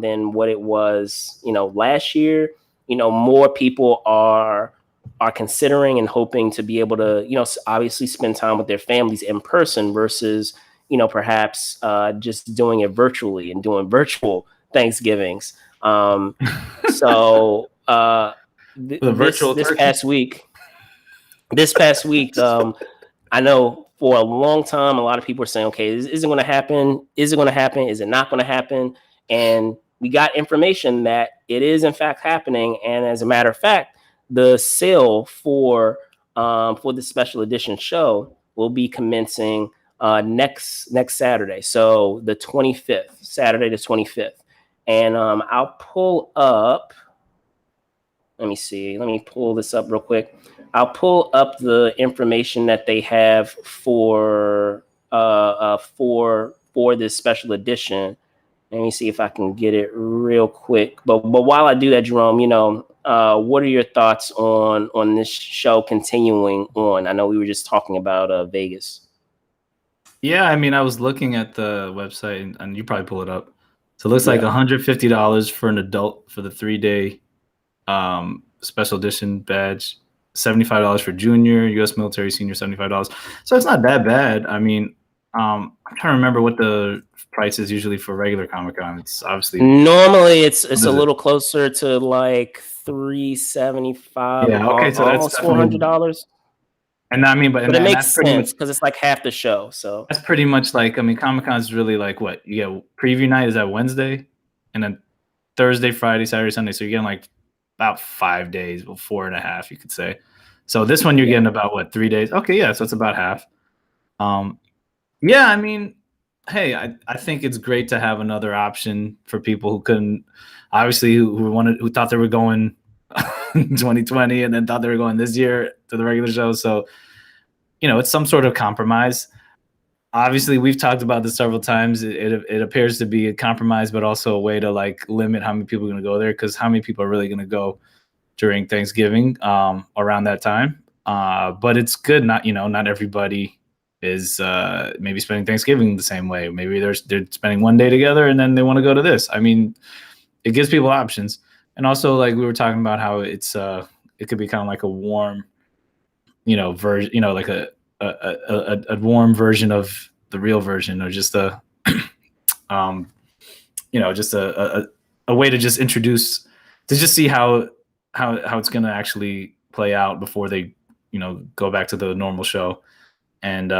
than what it was, last year, more people are considering and hoping to be able to, obviously spend time with their families in person versus, perhaps just doing it virtually and doing virtual Thanksgivings. So The virtual this turkey. past week, I know for a long time, a lot of people are saying, okay, is it going to happen? Is it going to happen? Is it not going to happen? And we got information that it is in fact happening. And as a matter of fact, the sale for the special edition show will be commencing next Saturday. So the 25th, Saturday the 25th. And I'll pull up, let me see, let me pull this up real quick. I'll pull up the information that they have for this special edition. Let me see if I can get it real quick. But while I do that, Jerome, what are your thoughts on this show continuing on? I know we were just talking about Vegas. Yeah, I mean, I was looking at the website, and you probably pull it up. So it looks like $150 for an adult for the 3-day special edition badge, $75 for junior, U.S. military senior, $75. So it's not that bad. I mean, I'm trying to remember what the price is usually for regular Comic-Con. It's obviously normally it's a little closer to like $375. Yeah, okay, so almost $400. And I mean, but it makes sense because it's like half the show. So that's pretty much like, I mean, Comic-Con is really like what you get. Preview night is that Wednesday, and then Thursday, Friday, Saturday, Sunday. So you're getting like about 5 days, well, 4.5, you could say. So this one you're getting about what, 3 days? Okay, yeah, so it's about half. Yeah, I mean, hey, I think it's great to have another option for people who couldn't, obviously, who thought they were going 2020 and then thought they were going this year to the regular show. So, it's some sort of compromise. Obviously, we've talked about this several times. It appears to be a compromise, but also a way to like limit how many people are going to go there, because how many people are really going to go during Thanksgiving around that time. But it's good. Not everybody is maybe spending Thanksgiving the same way. Maybe they're spending one day together and then they want to go to this. I mean, it gives people options. And also, like we were talking about, how it's it could be kind of like a warm, version, like a warm version of the real version, or just a just a way to just introduce, to just see how it's going to actually play out before they go back to the normal show. And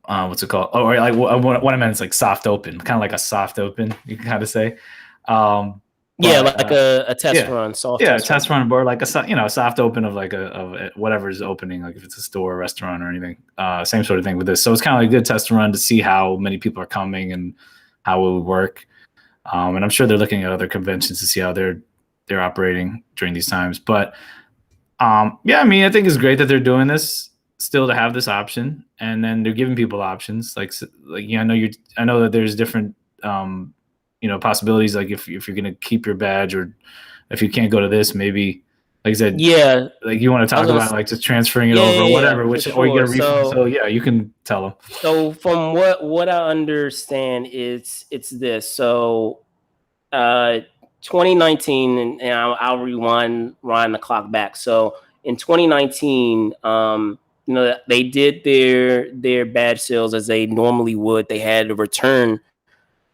what's it called? Oh, like what I meant is like soft open, kind of like a soft open, you can kind of say. Like a test run, a test run, or like a soft open of like of whatever's opening, like if it's a store, or restaurant, or anything. Same sort of thing with this. So it's kind of like a good test run to see how many people are coming and how it would work. And I'm sure they're looking at other conventions to see how they're operating during these times. But yeah, I mean, I think it's great that they're doing this still, to have this option, and then they're giving people options. I know that there's different possibilities, like if you're going to keep your badge, or if you can't go to this, maybe, like I said, like you want to talk about like just transferring it over, or whatever, or you get a refund. So yeah, you can tell them. So from what I understand, it's this. So 2019, and I'll rewind the clock back. So in 2019, they did their badge sales as they normally would. They had to return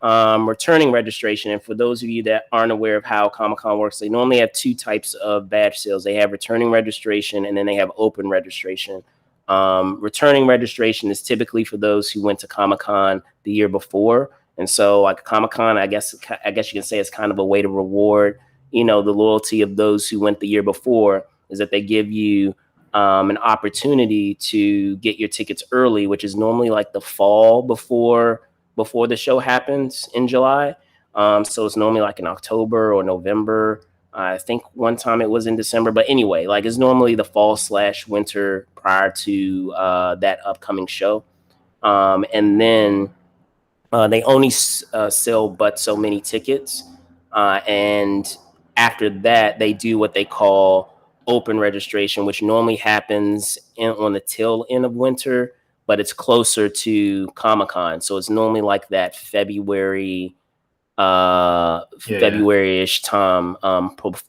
returning registration. And for those of you that aren't aware of how Comic-Con works, they normally have two types of badge sales. They have returning registration, and then they have open registration. Returning registration is typically for those who went to Comic-Con the year before. And so like Comic-Con, I guess you can say it's kind of a way to reward, the loyalty of those who went the year before, is that they give you an opportunity to get your tickets early, which is normally like the fall before the show happens in July. So it's normally like in October or November. I think one time it was in December, but anyway, like it's normally the fall/winter prior to that upcoming show. And then they only sell but so many tickets. And after that, they do what they call open registration, which normally happens on the tail end of winter, but it's closer to Comic-Con. So it's normally like that February-ish time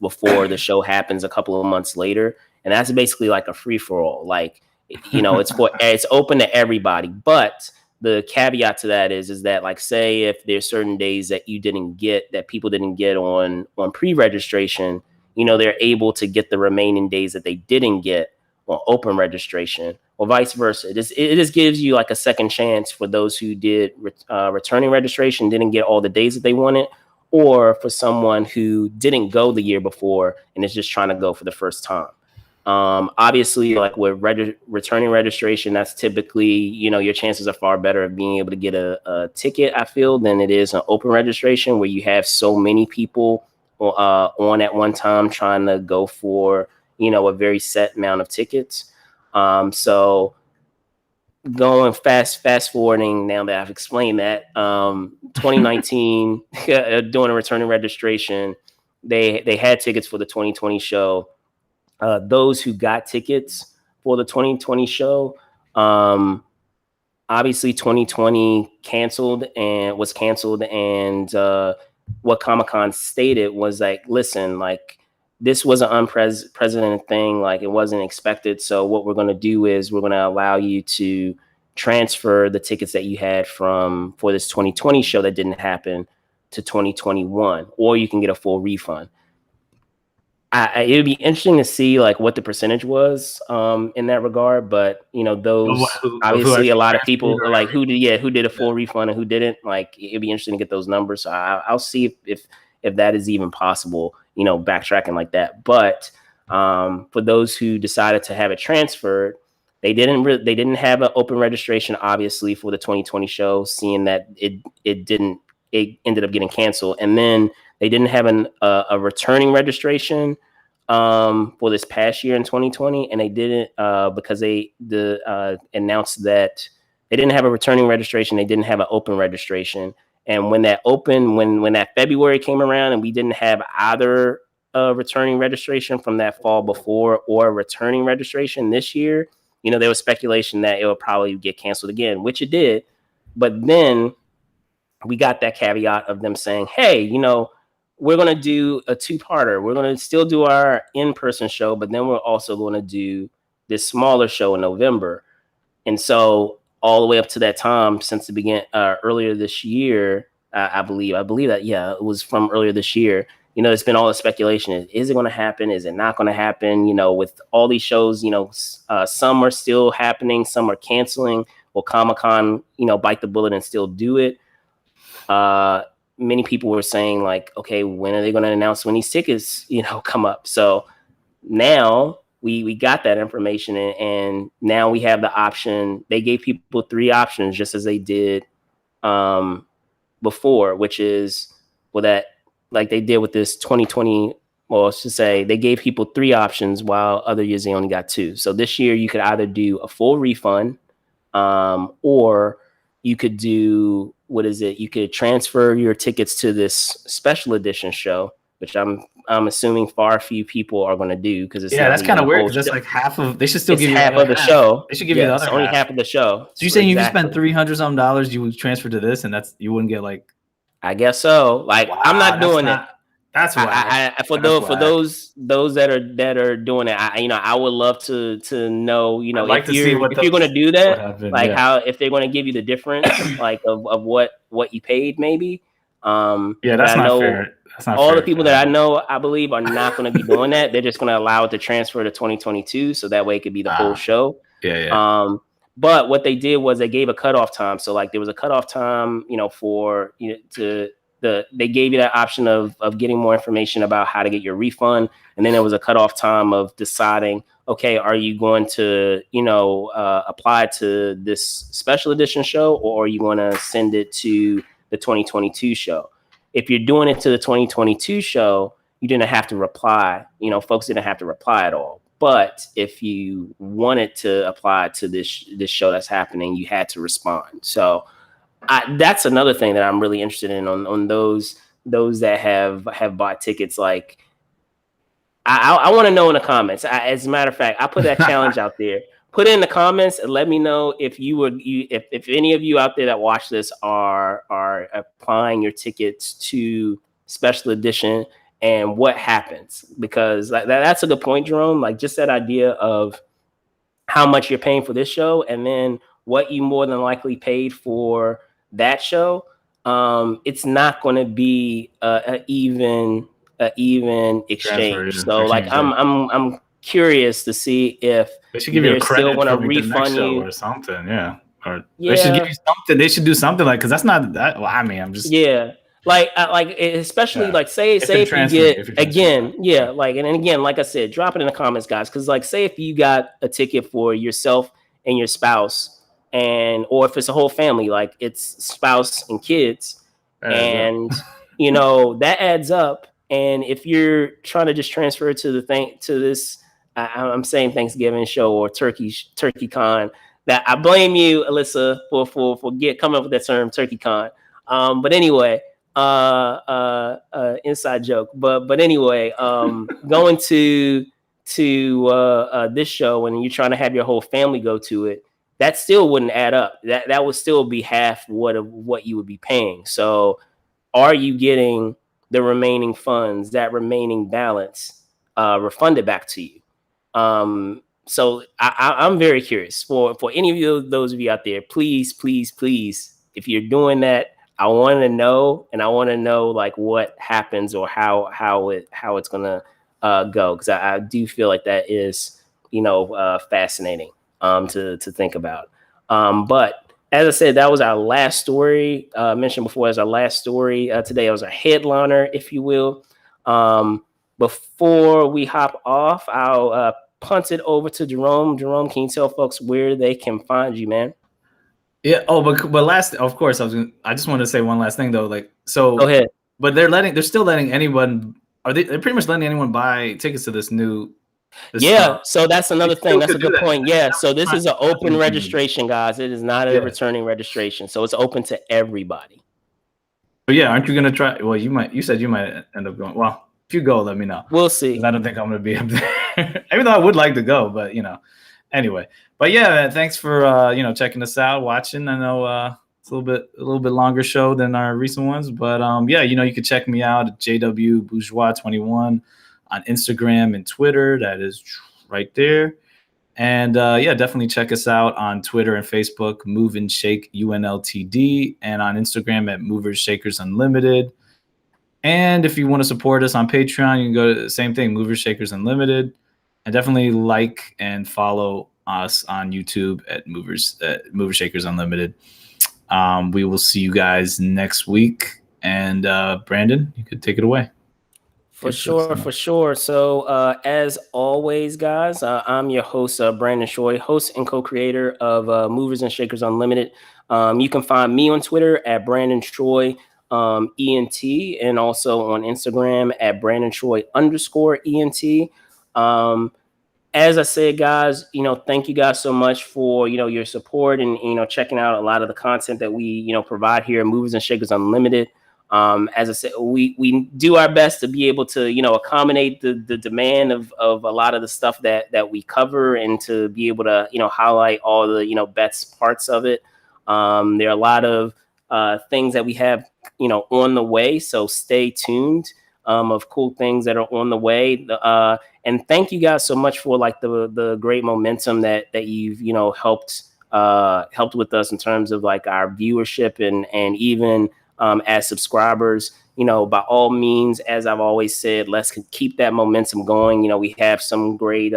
before the show happens a couple of months later. And that's basically like a free-for-all. Like, it's open to everybody. But the caveat to that is that, like, say if there's certain days that people didn't get on pre-registration, they're able to get the remaining days that they didn't get on open registration, or vice versa. It just gives you like a second chance for those who did returning registration, didn't get all the days that they wanted, or for someone who didn't go the year before and is just trying to go for the first time. Obviously, like with returning registration, that's typically, your chances are far better of being able to get a ticket, I feel, than it is an open registration, where you have so many people on at one time trying to go for, a very set amount of tickets. So going fast forwarding, now that I've explained that, 2019, doing a returning registration, they had tickets for the 2020 show. Those who got tickets for the 2020 show, obviously 2020 was canceled. And what Comic-Con stated was like, listen, like, this was an unprecedented thing. Like, it wasn't expected. So what we're going to do is we're going to allow you to transfer the tickets that you had for this 2020 show that didn't happen to 2021, or you can get a full refund. It would be interesting to see like what the percentage was in that regard, but those obviously a lot of people like who did a full refund and who didn't. Like, it'd be interesting to get those numbers. So I'll see if that is even possible, backtracking like that. But for those who decided to have it transferred, they didn't have an open registration, obviously, for the 2020 show, seeing that it ended up getting canceled. And then they didn't have a returning registration for this past year in 2020, and they didn't because they announced that they didn't have a returning registration. They didn't have an open registration. And when that February came around, and we didn't have either returning registration from that fall before or a returning registration this year, there was speculation that it would probably get canceled again, which it did. But then we got that caveat of them saying, hey, we're going to do a two-parter. We're going to still do our in-person show, but then we're also going to do this smaller show in November. And so all the way up to that time, since the beginning, earlier this year, I believe that, yeah, it was from earlier this year, it's been all the speculation. Is it going to happen? Is it not going to happen? With all these shows, some are still happening, some are canceling. Will Comic-Con, bite the bullet and still do it? Many people were saying like, okay, when are they going to announce when these tickets, come up? So now we got that information, and now we have the option. They gave people 3 options, just as they did before, which is that like they did with this 2020. Well, let's just say they gave people 3 options, while other years they only got 2. So this year you could either do a full refund, or you could do, you could transfer your tickets to this special edition show, which I'm assuming far few people are going to do, because it's that's kind of weird, because that's like half of. They should still give you half of the show. They should give you the other only half of the show. So you're saying exactly. You spend $300 you would transfer to this, and you wouldn't get like. I guess so. Like, wow, I'm not doing it. That's whack. For those that are doing it, I would love to know, I'd like if to see you're going to do what that, happened. like Yeah. how, if they're going to give you the difference, like of what you paid maybe. Yeah, But that's I not know fair. That's not all the fair people for that I them. know, I believe, are not going to be doing that. They're just going to allow it to transfer to 2022, so that way it could be the whole show. Yeah. But what they did was they gave a cutoff time. So like there was a cutoff time, for they gave you that option of getting more information about how to get your refund, and then there was a cutoff time of deciding, okay, are you going to apply to this special edition show, or are you going to send it to the 2022 show? If you're doing it to the 2022 show, you didn't have to reply. Folks didn't have to reply at all. But if you wanted to apply to this show that's happening, you had to respond. So that's another thing that I'm really interested in on those that have bought tickets. Like, I want to know in the comments. As a matter of fact, I put that challenge out there. Put it in the comments and let me know if if any of you out there that watch this are applying your tickets to special edition, and what happens, because that's a good point, Jerome. Like, just that idea of how much you're paying for this show, and then what you more than likely paid for that show. It's not going to be a even exchange. So like, I'm curious to see if they should give you a they're still credit going to for the next refund show you or something. Yeah. Or yeah they should give you something. They should do something, like, because that's not that. Well, I mean, I'm just like especially like say if you get again like, and again, like I said, drop it in the comments, guys, because like, say if you got a ticket for yourself and your spouse, and or if it's a whole family, like it's spouse and kids, and that adds up. And if you're trying to just transfer it to this I'm saying Thanksgiving show or turkey con, that I blame you, Alyssa, for coming up with that term, turkey con. But anyway, inside joke. But anyway, going to this show, and you're trying to have your whole family go to it, that still wouldn't add up. That would still be half what you would be paying. So, are you getting the remaining funds, that remaining balance, refunded back to you? So I'm very curious for any of you, those of you out there, please, if you're doing that, I want to know, and I want to know like what happens, or how it's gonna go, because I do feel like that is fascinating to think about. But as I said, that was our last story. Mentioned before, as our last story today. It was a headliner, if you will. Before we hop off, I'll punt it over to Jerome. Jerome, can you tell folks where they can find you, man? Yeah. Oh, but last, of course, I just want to say one last thing though. Like, so go ahead. But they're still letting anyone. They're pretty much letting anyone buy tickets to this new. So that's another thing. That's a good point. Yeah. So this is an open registration, guys. It is not a returning registration. So it's open to everybody. But yeah, aren't you gonna try? Well, you might. You said you might end up going. Well, if you go, let me know. We'll see. I don't think I'm gonna be up there, even though I would like to go. But anyway. But yeah, thanks for checking us out, watching. I know it's a little bit longer show than our recent ones, but you can check me out at JW Bourgeois 21 on Instagram and Twitter. That is right there. And definitely check us out on Twitter and Facebook, Move and Shake UNLTD, and on Instagram at Movers Shakers Unlimited. And if you want to support us on Patreon, you can go to the same thing, Movers Shakers Unlimited, and definitely like and follow us on YouTube at Movers Shakers Unlimited. We will see you guys next week. And Brandon, you could take it away. For sure. So as always, guys, I'm your host, Brandon Choi, host and co-creator of Movers and Shakers Unlimited. You can find me on Twitter at Brandon Choi ENT, and also on Instagram at Brandon Choi _ENT. As I said, guys, thank you guys so much for, your support and, checking out a lot of the content that we, provide here at Movers and Shakers Unlimited. As I said, we do our best to be able to, accommodate the demand of a lot of the stuff that we cover, and to be able to, highlight all the, best parts of it. There are a lot of things that we have, on the way. So stay tuned. of cool things that are on the way. And thank you guys so much for like the great momentum that you've, you know, helped with us in terms of like our viewership and even as subscribers. You know, by all means, as I've always said, let's keep that momentum going. You know, we have some great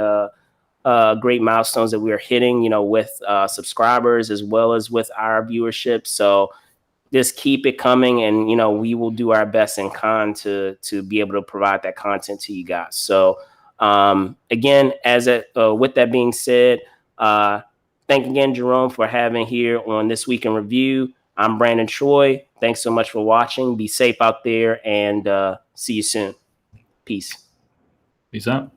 great milestones that we are hitting, you know, with subscribers as well as with our viewership. So just keep it coming, and you know, we will do our best in con to be able to provide that content to you guys. So again, with that being said, thank again, Jerome, for having here on This Week in Review. I'm Brandon Troy. Thanks so much for watching. Be safe out there, and see you soon. Peace. Peace out.